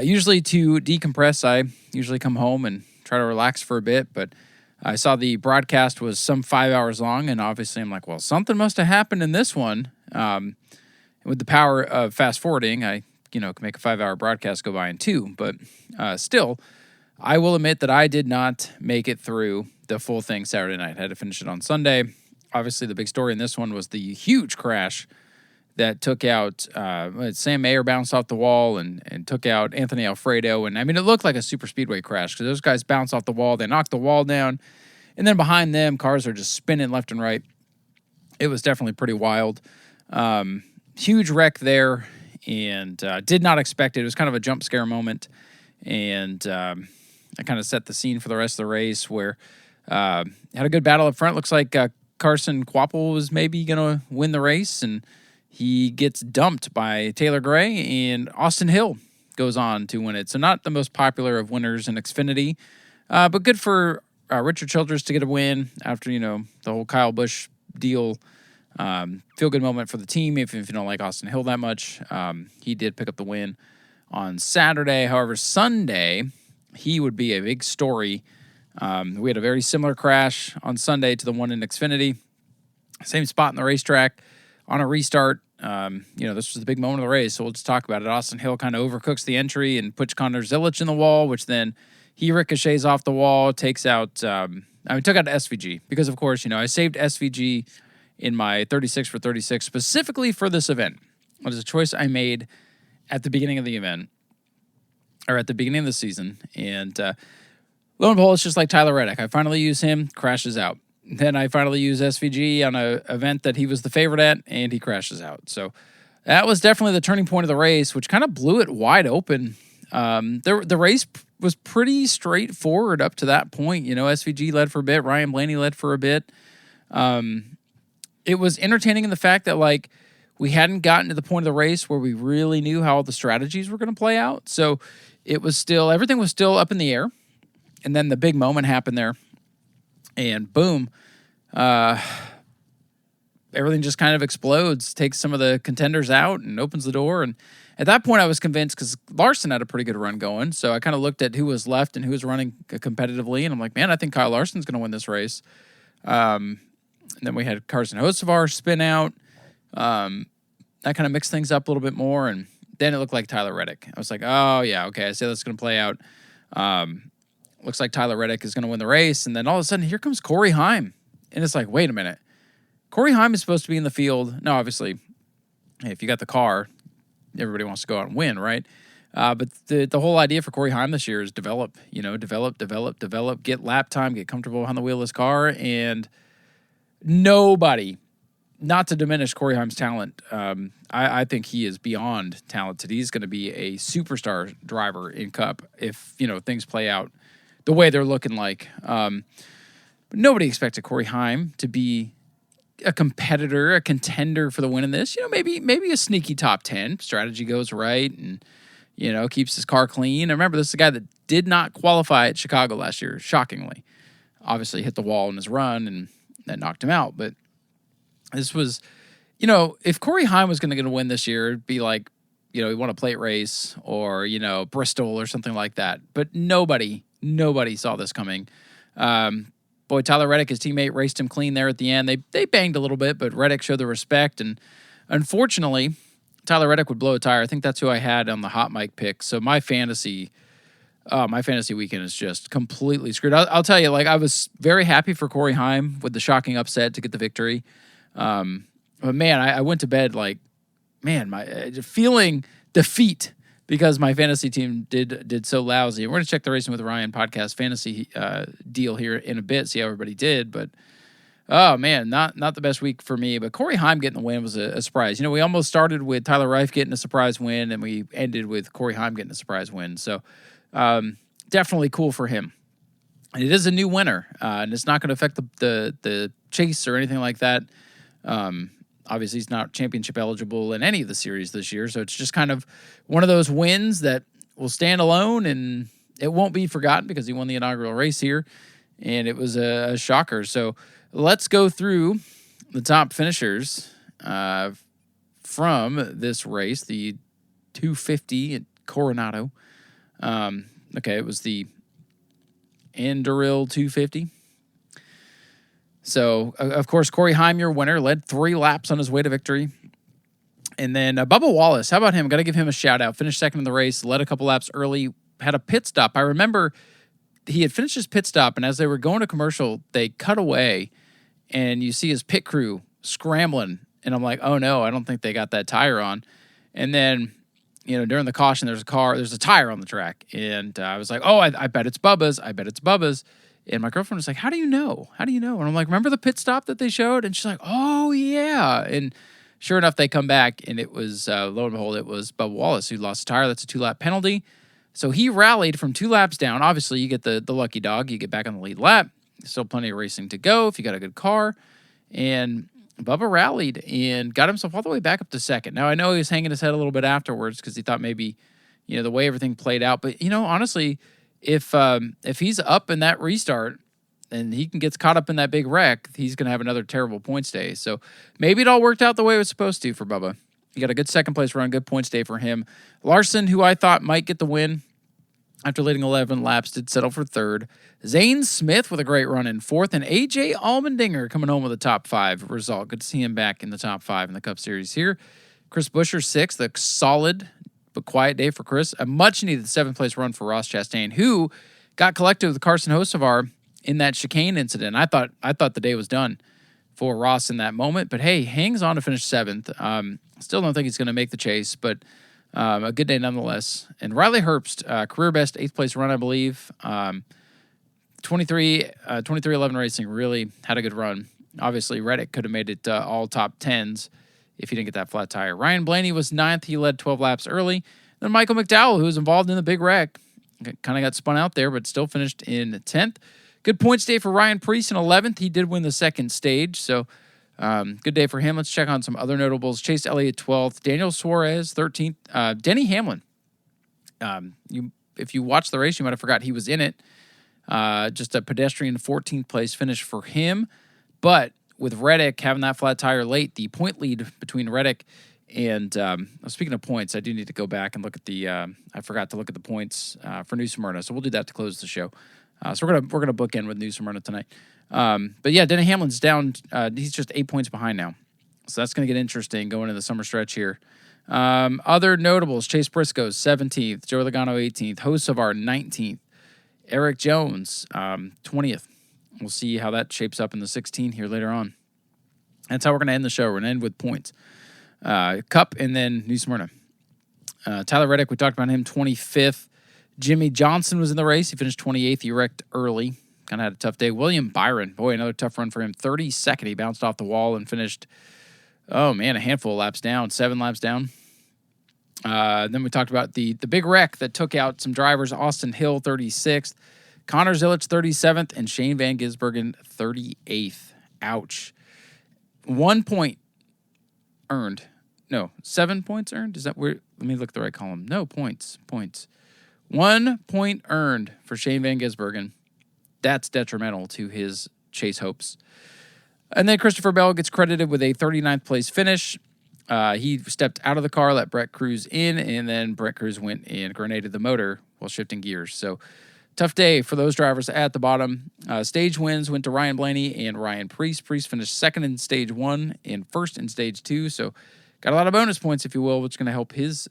usually to decompress, I usually come home and try to relax for a bit, but I saw the broadcast was some 5 hours long, and obviously I'm like, well, something must have happened in this one. With the power of fast forwarding, I can make a 5-hour broadcast go by in 2, but still, I will admit that I did not make it through the full thing Saturday night. I had to finish it on Sunday. Obviously, the big story in this one was the huge crash that took out Sam Mayer bounced off the wall and took out Anthony Alfredo. And, it looked like a super speedway crash because those guys bounced off the wall. They knocked the wall down. And then behind them, cars are just spinning left and right. It was definitely pretty wild. Huge wreck there, and did not expect it. It was kind of a jump scare moment. And I kind of set the scene for the rest of the race where had a good battle up front. Looks like Carson Kvapil was maybe going to win the race, and he gets dumped by Taylor Gray, and Austin Hill goes on to win it. So not the most popular of winners in Xfinity, but good for Richard Childress to get a win after, the whole Kyle Busch deal. Feel good moment for the team if you don't like Austin Hill that much. He did pick up the win on Saturday. However, Sunday, he would be a big story. We had a very similar crash on Sunday to the one in Xfinity. Same spot in the racetrack on a restart. This was the big moment of the race, so we'll just talk about it. Austin Hill kind of overcooks the entry and puts Connor Zilic in the wall, which then he ricochets off the wall, takes out, took out SVG because, of course, I saved SVG in my 36 for 36 specifically for this event. It was a choice I made at the beginning of the event, or at the beginning of the season, and lo and behold, it's just like Tyler Reddick. I finally use him, crashes out. Then I finally use SVG on an event that he was the favorite at, and he crashes out. So that was definitely the turning point of the race, which kind of blew it wide open. The race was pretty straightforward up to that point. SVG led for a bit. Ryan Blaney led for a bit. It was entertaining in the fact that, we hadn't gotten to the point of the race where we really knew how all the strategies were going to play out. So everything was still up in the air. And then the big moment happened there. And boom, everything just kind of explodes, takes some of the contenders out and opens the door. And at that point, I was convinced because Larson had a pretty good run going. So I kind of looked at who was left and who was running competitively. And I'm like, man, I think Kyle Larson's going to win this race. And then we had Carson Hocevar spin out. That kind of mixed things up a little bit more. And then it looked like Tyler Reddick. I was like, oh, yeah, okay, I see how that's going to play out. Looks like Tyler Reddick is going to win the race. And then all of a sudden, here comes Corey Heim. And it's like, wait a minute. Corey Heim is supposed to be in the field. No, obviously, hey, if you got the car, everybody wants to go out and win, right? But the whole idea for Corey Heim this year is develop, get lap time, get comfortable behind the wheel of his car. And nobody, not to diminish Corey Heim's talent, I think he is beyond talented. He's going to be a superstar driver in Cup if, things play out the way they're looking like. But nobody expected Corey Heim to be a competitor, a contender for the win in this. Maybe a sneaky top 10. Strategy goes right and, keeps his car clean. I remember this is a guy that did not qualify at Chicago last year, shockingly. Obviously hit the wall in his run and that knocked him out. But this was, if Corey Heim was going to win this year, it'd be like, he won a plate race or, Bristol or something like that. But nobody saw this coming. Boy, Tyler Reddick, his teammate, raced him clean there at the end. They banged a little bit, but Reddick showed the respect. And unfortunately, Tyler Reddick would blow a tire. I think that's who I had on the hot mic pick. So my fantasy weekend is just completely screwed. I'll tell you, like, I was very happy for Corey Heim with the shocking upset to get the victory. But man, I went to bed like, man, feeling defeat because my fantasy team did so lousy. We're going to check the Racing with Ryan podcast fantasy deal here in a bit, see how everybody did. But oh man, not the best week for me. But Corey Heim getting the win was a surprise. We almost started with Tyler Reif getting a surprise win, and we ended with Corey Heim getting a surprise win. So definitely cool for him. And it is a new winner, and it's not going to affect the chase or anything like that. Obviously, he's not championship eligible in any of the series this year, so it's just kind of one of those wins that will stand alone, and it won't be forgotten because he won the inaugural race here, and it was a shocker. So let's go through the top finishers from this race, the 250 at Coronado. Okay, it was the Anduril 250. So, of course, Corey Heim, your winner, led 3 laps on his way to victory. And then Bubba Wallace, how about him? Got to give him a shout-out. Finished second in the race, led a couple laps early, had a pit stop. I remember he had finished his pit stop, and as they were going to commercial, they cut away, and you see his pit crew scrambling. And I'm like, oh, no, I don't think they got that tire on. And then, during the caution, there's a tire on the track. And I was like, oh, I bet it's Bubba's. I bet it's Bubba's. And my girlfriend was like, how do you know? How do you know? And I'm like, remember the pit stop that they showed? And she's like, oh, yeah. And sure enough, they come back, and it was, lo and behold, it was Bubba Wallace who lost a tire. That's a 2-lap penalty. So he rallied from 2 laps down. Obviously, you get the lucky dog. You get back on the lead lap. Still plenty of racing to go if you got a good car. And Bubba rallied and got himself all the way back up to second. Now, I know he was hanging his head a little bit afterwards because he thought maybe, the way everything played out. But, honestly, if he's up in that restart and he gets caught up in that big wreck, he's going to have another terrible points day. So maybe it all worked out the way it was supposed to for Bubba. He got a good second-place run, good points day for him. Larson, who I thought might get the win after leading 11 laps, did settle for third. Zane Smith with a great run in fourth, and A.J. Allmendinger coming home with a top 5 result. Good to see him back in the top 5 in the Cup Series here. Chris Buescher, 6th, a solid but quiet day for Chris. A much-needed 7th-place run for Ross Chastain, who got collected with Carson Hocevar in that chicane incident. I thought the day was done for Ross in that moment, but hey, hangs on to finish 7th. Still don't think he's going to make the chase, but a good day nonetheless. And Riley Herbst, career best 8th-place run, I believe. 23-11 Racing really had a good run. Obviously, Reddick could have made it all top 10s if he didn't get that flat tire. Ryan Blaney was 9th. He led 12 laps early. Then Michael McDowell, who was involved in the big wreck, kind of got spun out there, but still finished in 10th. Good points day for Ryan Preece in 11th. He did win the second stage, so good day for him. Let's check on some other notables. Chase Elliott, 12th. Daniel Suarez, 13th. Denny Hamlin. If you watched the race, you might have forgot he was in it. Just a pedestrian 14th place finish for him. But with Reddick having that flat tire late, the point lead between Reddick and speaking of points, I do need to go back and look at the. I forgot to look at the points for New Smyrna, so we'll do that to close the show. So we're gonna bookend with New Smyrna tonight. But yeah, Denny Hamlin's down. He's just 8 points behind now, so that's gonna get interesting going into the summer stretch here. Other notables: Chase Briscoe 17th, Joey Logano 18th, Hocevar 19th, Eric Jones 20th. We'll see how that shapes up in the 16 here later on. That's how we're going to end the show. We're going to end with points. Cup and then New Smyrna. Tyler Reddick, we talked about him, 25th. Jimmy Johnson was in the race. He finished 28th. He wrecked early. Kind of had a tough day. William Byron, boy, another tough run for him. 32nd. He bounced off the wall and finished, a handful of laps down, 7 laps down. Then we talked about the big wreck that took out some drivers. Austin Hill, 36th. Connor Zilic, 37th. And Shane Van Gisbergen, 38th. Ouch. 1 point earned. No, 7 points earned? Is that where? Let me look at the right column. No, points. 1 point earned for Shane Van Gisbergen. That's detrimental to his chase hopes. And then Christopher Bell gets credited with a 39th place finish. He stepped out of the car, let Brett Cruz in, and then Brett Cruz went and grenaded the motor while shifting gears. So tough day for those drivers at the bottom. Stage wins went to Ryan Blaney and Ryan Preece. Preece finished second in stage 1 and first in stage 2. So got a lot of bonus points, if you will, which is going to help his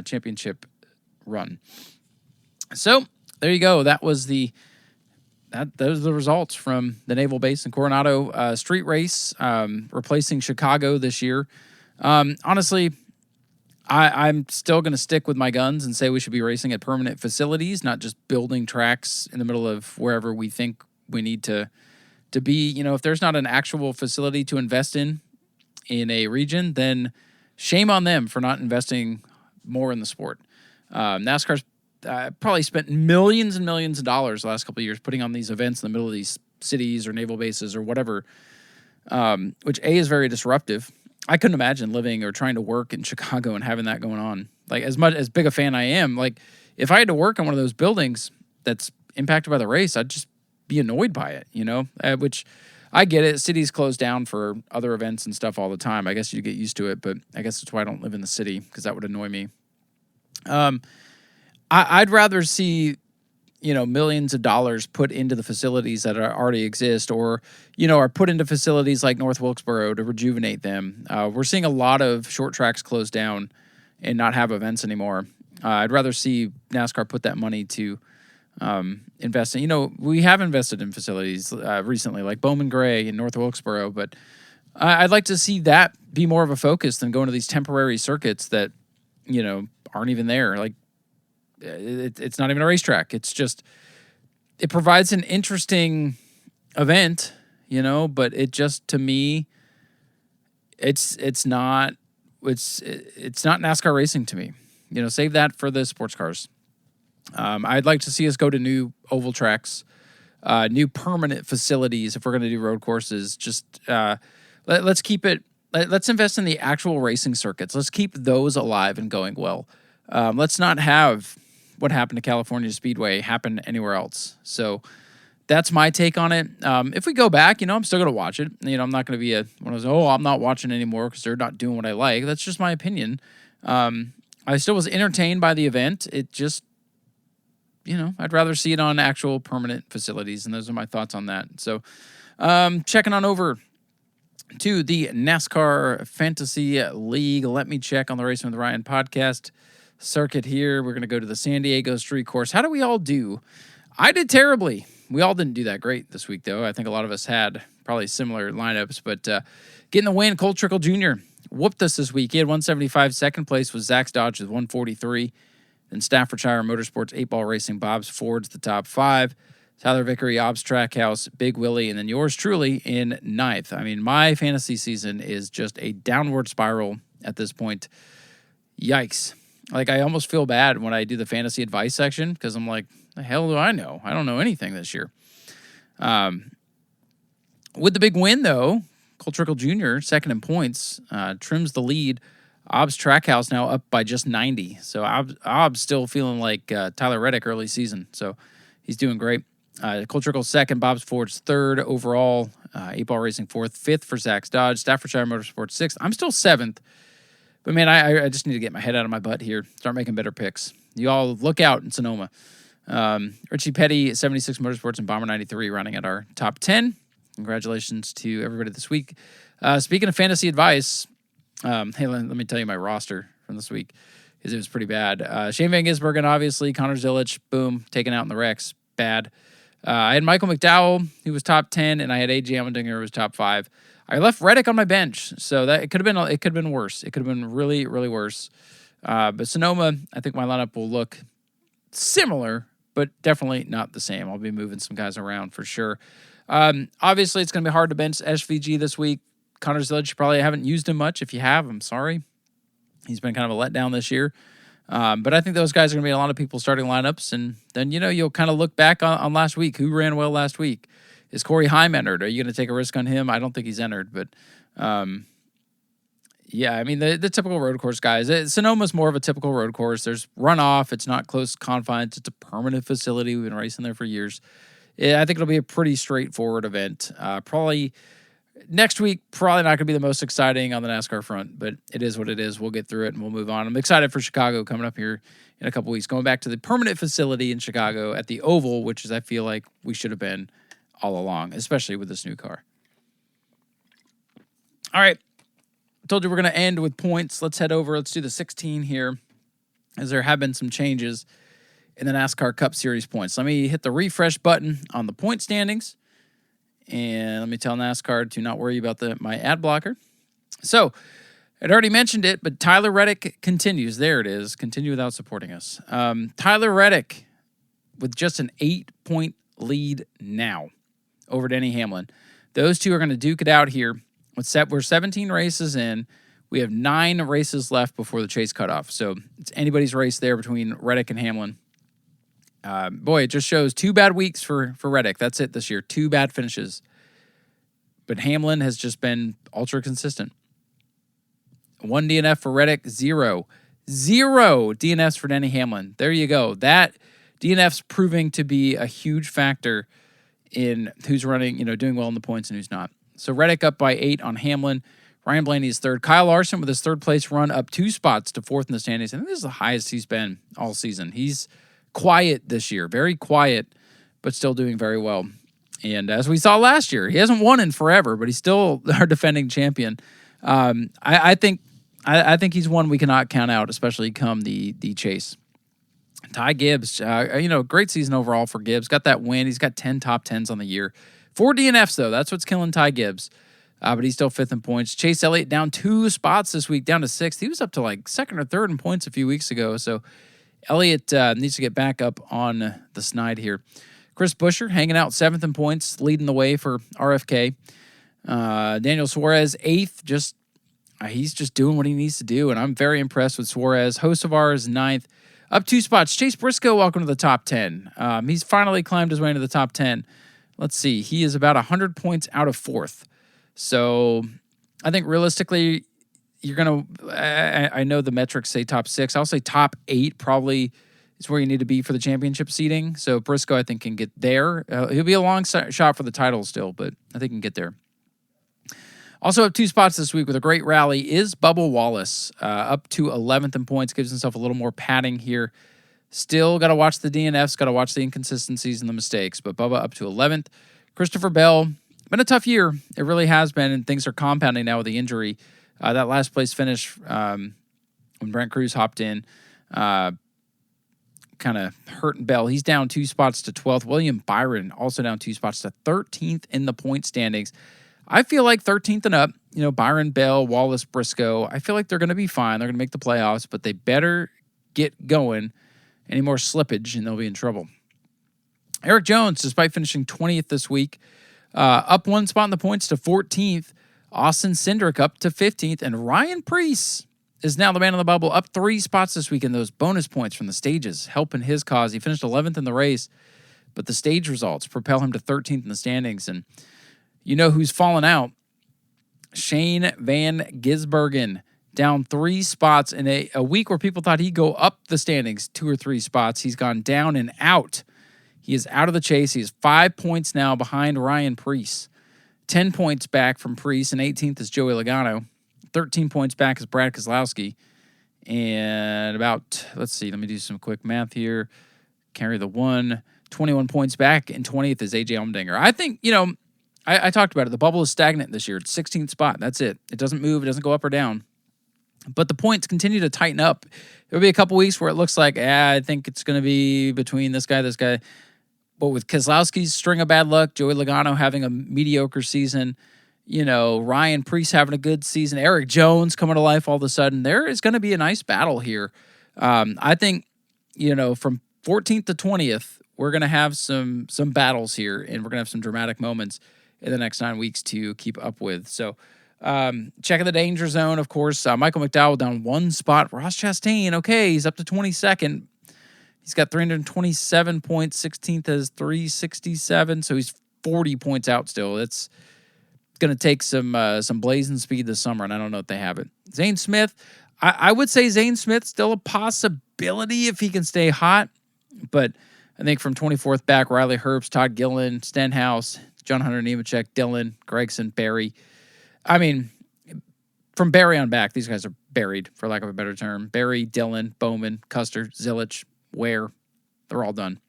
championship run. So there you go. Those are the results from the Naval Base in Coronado street race, replacing Chicago this year. Honestly, I'm still going to stick with my guns and say we should be racing at permanent facilities, not just building tracks in the middle of wherever we think we need to be. If there's not an actual facility to invest in a region, then shame on them for not investing more in the sport. NASCAR's probably spent millions and millions of dollars the last couple of years putting on these events in the middle of these cities or naval bases or whatever, which is very disruptive. I couldn't imagine living or trying to work in Chicago and having that going on. Like, as much as big a fan I am, like, if I had to work in one of those buildings that's impacted by the race, I'd just be annoyed by it, which I get it. Cities close down for other events and stuff all the time. I guess you get used to it, but I guess that's why I don't live in the city, because that would annoy me. I'd rather see, millions of dollars put into the facilities that already exist, or, are put into facilities like North Wilkesboro to rejuvenate them. We're seeing a lot of short tracks close down and not have events anymore. I'd rather see NASCAR put that money to invest in. We have invested in facilities recently, like Bowman Gray in North Wilkesboro, but I'd like to see that be more of a focus than going to these temporary circuits that, aren't even there. Like, it's not even a racetrack. It's just, it provides an interesting event, but it just, to me, it's not NASCAR racing to me. Save that for the sports cars. I'd like to see us go to new oval tracks, new permanent facilities if we're going to do road courses. Just let's keep it. Let's invest in the actual racing circuits. Let's keep those alive and going well. Let's not have what happened to California Speedway happen anywhere else. So that's my take on it. If we go back, I'm still going to watch it. I'm not going to be one of those, I'm not watching anymore because they're not doing what I like. That's just my opinion. I still was entertained by the event. It just, I'd rather see it on actual permanent facilities, and those are my thoughts on that. So checking on over to the NASCAR Fantasy League. Let me check on the Racing with Ryan podcast circuit here. We're going to go to the San Diego Street Course. How do we all do? I did terribly. We all didn't do that great this week, though. I think a lot of us had probably similar lineups, but getting the win, Cole Trickle Jr. whooped us this week. He had 175. Second place was Zach's Dodge with 143. Then Staffordshire Motorsports, 8-Ball Racing, Bob's Ford's the top 5. Tyler Vickery, Obbs Trackhouse, Big Willie, and then yours truly in 9th. I mean, my fantasy season is just a downward spiral at this point. Yikes. Like, I almost feel bad when I do the fantasy advice section because I'm like, the hell do I know? I don't know anything this year. With the big win, though, Cole Trickle Jr., second in points, trims the lead. Obbs Trackhouse now up by just 90. So Obbs still feeling like Tyler Reddick early season. So he's doing great. Cole Trickle second, Bob's Ford's third overall, 8-Ball Racing fourth, fifth for Zach's Dodge, Staffordshire Motorsports sixth. I'm still seventh. But, man, I just need to get my head out of my butt here, start making better picks. You all look out in Sonoma. Richie Petty, 76 Motorsports, and Bomber 93 running at our top 10. Congratulations to everybody this week. Speaking of fantasy advice, hey, let me tell you my roster from this week because it was pretty bad. Shane Van Gisbergen, obviously. Connor Zilic, boom, taken out in the wrecks. Bad. I had Michael McDowell, who was top 10, and I had A.J. Allmendinger, who was top 5. I left Reddick on my bench, so that it could have been worse. It could have been really, really worse. But Sonoma, I think my lineup will look similar, but definitely not the same. I'll be moving some guys around for sure. Obviously, it's going to be hard to bench SVG this week. Connor Zilic, you probably haven't used him much. If you have, I'm sorry. He's been kind of a letdown this year. But I think those guys are going to be a lot of people starting lineups, and then, you'll kind of look back on last week. Who ran well last week? Is Corey Heim entered? Are you going to take a risk on him? I don't think he's entered, but yeah, I mean, the typical road course guys. Sonoma's more of a typical road course. There's runoff. It's not close confines. It's a permanent facility. We've been racing there for years. I think it'll be a pretty straightforward event. Probably next week, probably not going to be the most exciting on the NASCAR front, but it is what it is. We'll get through it and we'll move on. I'm excited for Chicago coming up here in a couple weeks, going back to the permanent facility in Chicago at the Oval, which is, I feel like we should have been all along, especially with this new car. All right. I told you we're going to end with points. Let's head over. Let's do the 16 here, as there have been some changes in the NASCAR Cup Series points. Let me hit the refresh button on the point standings, and let me tell NASCAR to not worry about my ad blocker. So, I'd already mentioned it, but Tyler Reddick continues. There it is. Continue without supporting us. Tyler Reddick with just an 8-point lead now over Denny Hamlin. Those two are going to duke it out here. We're 17 races in. We have 9 races left before the chase cutoff. So it's anybody's race there between Reddick and Hamlin. Boy, it just shows 2 bad weeks for Reddick. That's it this year. 2 bad finishes. But Hamlin has just been ultra consistent. 1 DNF for Reddick, 0 DNFs for Denny Hamlin. There you go. That DNF's proving to be a huge factor in who's running, doing well in the points and who's not. So Reddick up by 8 on Hamlin. Ryan Blaney is third. Kyle Larson with his third place run up 2 spots to 4th in the standings. I think this is the highest he's been all season. He's quiet this year, very quiet, but still doing very well. And as we saw last year, he hasn't won in forever, but he's still our defending champion. I think he's one we cannot count out, especially come the chase. Ty Gibbs, great season overall for Gibbs. Got that win. He's got 10 top 10s on the year. 4 DNFs, though. That's what's killing Ty Gibbs. But he's still 5th in points. Chase Elliott down 2 spots this week, down to 6th. He was up to like 2nd or 3rd in points a few weeks ago. So Elliott needs to get back up on the snide here. Chris Buescher hanging out 7th in points, leading the way for RFK. Daniel Suarez 8th. He's just doing what he needs to do, and I'm very impressed with Suarez. Hocevar is 9th. Up 2 spots. Chase Briscoe, welcome to the top 10. He's finally climbed his way into the top 10. Let's see. He is about 100 points out of 4th. So I think realistically, you're going to, I know the metrics say top 6. I'll say top 8 probably is where you need to be for the championship seeding. So Briscoe, I think, can get there. He'll be a long shot for the title still, but I think he can get there. Also up 2 spots this week with a great rally is Bubba Wallace, up to 11th in points, gives himself a little more padding here. Still got to watch the DNFs, got to watch the inconsistencies and the mistakes, but Bubba up to 11th. Christopher Bell, been a tough year. It really has been, and things are compounding now with the injury. That last place finish when Brent Cruz hopped in kind of hurting Bell. He's down 2 spots to 12th. William Byron also down 2 spots to 13th in the point standings. I feel like 13th and up, Byron, Bell, Wallace, Briscoe, I feel like they're going to be fine. They're going to make the playoffs, but they better get going. Any more slippage, and they'll be in trouble. Eric Jones, despite finishing 20th this week, up 1 spot in the points to 14th. Austin Cindric up to 15th. And Ryan Preece is now the man on the bubble, up 3 spots this week in those bonus points from the stages, helping his cause. He finished 11th in the race, but the stage results propel him to 13th in the standings. And you know who's fallen out? Shane Van Gisbergen, down 3 spots in a week where people thought he'd go up the standings 2 or 3 spots. He's gone down and out. He is out of the chase. He is 5 points now behind Ryan Preece. 10 points back from Preece, and 18th is Joey Logano. 13 points back is Brad Keselowski. And about, let's see, let me do some quick math here. Carry the 1. 21 points back, and 20th is AJ Allmendinger. I think, I talked about it. The bubble is stagnant this year. It's 16th spot. That's it. It doesn't move. It doesn't go up or down. But the points continue to tighten up. There'll be a couple weeks where it looks like, I think it's going to be between this guy. But with Keselowski's string of bad luck, Joey Logano having a mediocre season, Ryan Preece having a good season, Eric Jones coming to life all of a sudden, there is going to be a nice battle here. I think, from 14th to 20th, we're going to have some battles here, and we're going to have some dramatic moments in the next 9 weeks to keep up with. So checking the danger zone, of course. Michael McDowell down 1 spot. Ross Chastain, okay, he's up to 22nd. He's got 327 points. 16th has 367, so he's 40 points out still. It's going to take some blazing speed this summer, and I don't know if they have it. Zane Smith, I would say Zane Smith still a possibility if he can stay hot, but I think from 24th back, Riley Herbst, Todd Gillen, Stenhouse, John Hunter Nemechek, Dillon, Gregson, Barry. I mean, from Barry on back, these guys are buried, for lack of a better term. Barry, Dillon, Bowman, Custer, Zilich, Ware, they're all done.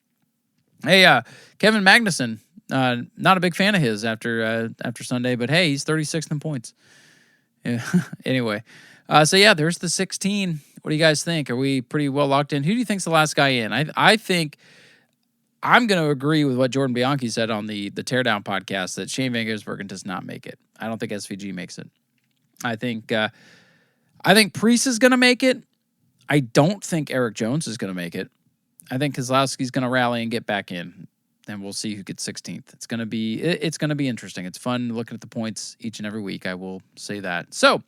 Hey, Kevin Magnuson, not a big fan of his after Sunday, but hey, he's 36th in points. Yeah. Anyway, so yeah, there's the 16. What do you guys think? Are we pretty well locked in? Who do you think's the last guy in? I think I'm going to agree with what Jordan Bianchi said on the Teardown podcast that Shane Van Gisbergen does not make it. I don't think SVG makes it. I think Priest is going to make it. I don't think Eric Jones is going to make it. I think Keselowski's going to rally and get back in, and we'll see who gets 16th. It's going to be interesting. It's fun looking at the points each and every week. I will say that. So,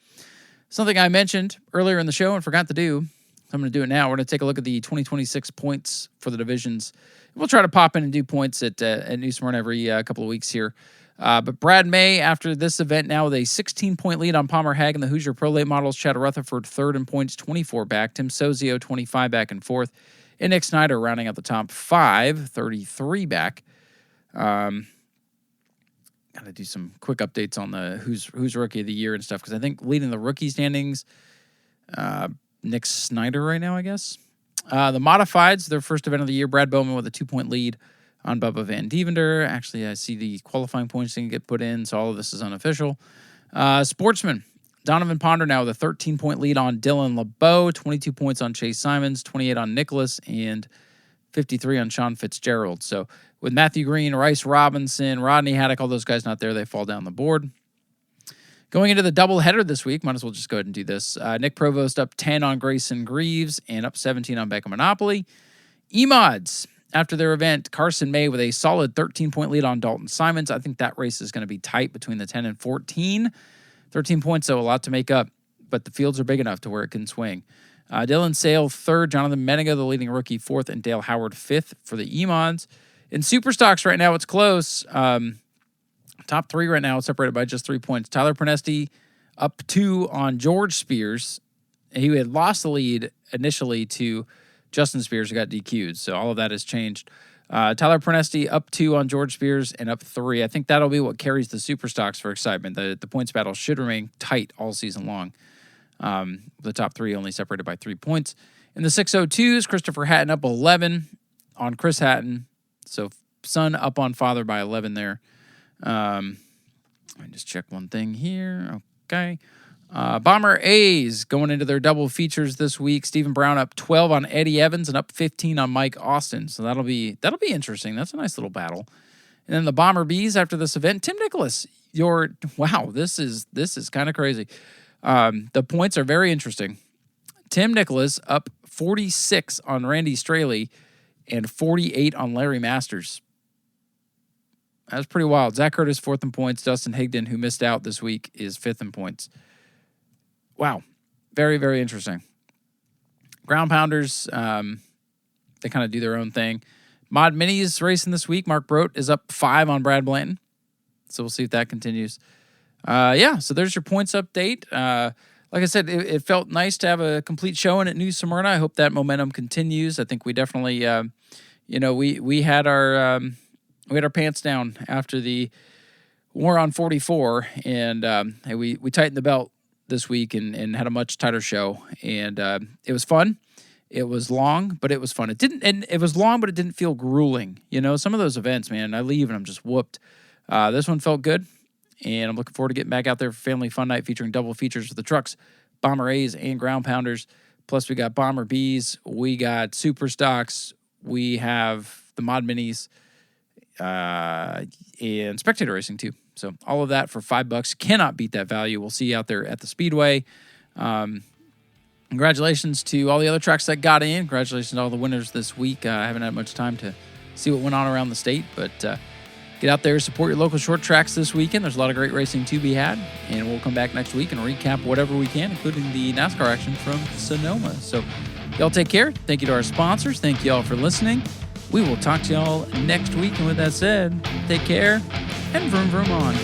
something I mentioned earlier in the show and forgot to do, I'm going to do it now. We're going to take a look at the 2026 points for the divisions. We'll try to pop in and do points at New Smyrna every couple of weeks here. But Brad May, after this event now with a 16-point lead on Palmer Haag and the Hoosier Pro Late Models, Chad Rutherford third in points, 24 back. Tim Sozio, 25 back and fourth. And Nick Snyder rounding out the top five, 33 back. Got to do some quick updates on the who's rookie of the year and stuff, because I think leading the rookie standings, Nick Snyder right now, I guess. The Modifieds, their first event of the year, Brad Bowman with a 2-point lead on Bubba Van Devender. Actually, I see the qualifying points didn't get put in, so all of this is unofficial. Sportsman, Donovan Ponder now with a 13-point lead on Dylan LeBeau, 22 points on Chase Simons, 28 on Nicholas, and 53 on Sean Fitzgerald. So with Matthew Green, Rice Robinson, Rodney Haddock, all those guys not there, they fall down the board. Going into the doubleheader this week, might as well just go ahead and do this. Nick Provost up 10 on Grayson Greaves and up 17 on Beckham Monopoly. E-Mods, after their event, Carson May with a solid 13-point lead on Dalton Simons. I think that race is going to be tight between the 10 and 14. 13 points, so a lot to make up, but the fields are big enough to where it can swing. Dylan Sale, third. Jonathan Menninga, the leading rookie, fourth. And Dale Howard, fifth for the E-Mods. In Superstocks right now, it's close. Top three right now, separated by just 3 points. Tyler Pernesti up 2 on George Spears. He had lost the lead initially to Justin Spears, who got DQ'd, so all of that has changed. Tyler Pernesti up 2 on George Spears and up 3. I think that'll be what carries the Superstocks for excitement. The points battle should remain tight all season long. The top 3 only separated by 3 points. In the 602s, Christopher Hatton up 11 on Chris Hatton. So son up on father by 11 there. Let me just check one thing here. Okay. Bomber A's going into their double features this week. Stephen Brown up 12 on Eddie Evans and up 15 on Mike Austin. So that'll be interesting. That's a nice little battle. And then the Bomber B's after this event, Tim Nicholas. This is kind of crazy. The points are very interesting. Tim Nicholas up 46 on Randy Straley and 48 on Larry Masters. That's pretty wild. Zach Curtis, 4th in points. Dustin Higdon, who missed out this week, is 5th in points. Wow. Very, very interesting. Ground Pounders, they kind of do their own thing. Mod Minis racing this week. Mark Brote is up 5 on Brad Blanton. So we'll see if that continues. So there's your points update. Like I said, it felt nice to have a complete showing at New Smyrna. I hope that momentum continues. I think we definitely, we had our pants down after the war on 44, and we tightened the belt this week and had a much tighter show. And it was fun. It was long, but it was fun. It was long, but it didn't feel grueling. Some of those events, man, I leave and I'm just whooped. This one felt good. And I'm looking forward to getting back out there for Family Fun Night featuring double features with the trucks, Bomber A's, and Ground Pounders. Plus, we got Bomber B's, we got Super Stocks, we have the Mod Minis, and Spectator Racing, too. So all of that for $5. Cannot beat that value. We'll see you out there at the Speedway. Congratulations to all the other tracks that got in. Congratulations to all the winners this week. I haven't had much time to see what went on around the state, but get out there, support your local short tracks this weekend. There's a lot of great racing to be had, and we'll come back next week and recap whatever we can, including the NASCAR action from Sonoma. So y'all take care. Thank you to our sponsors. Thank you all for listening. We will talk to y'all next week, and with that said, take care and vroom vroom on.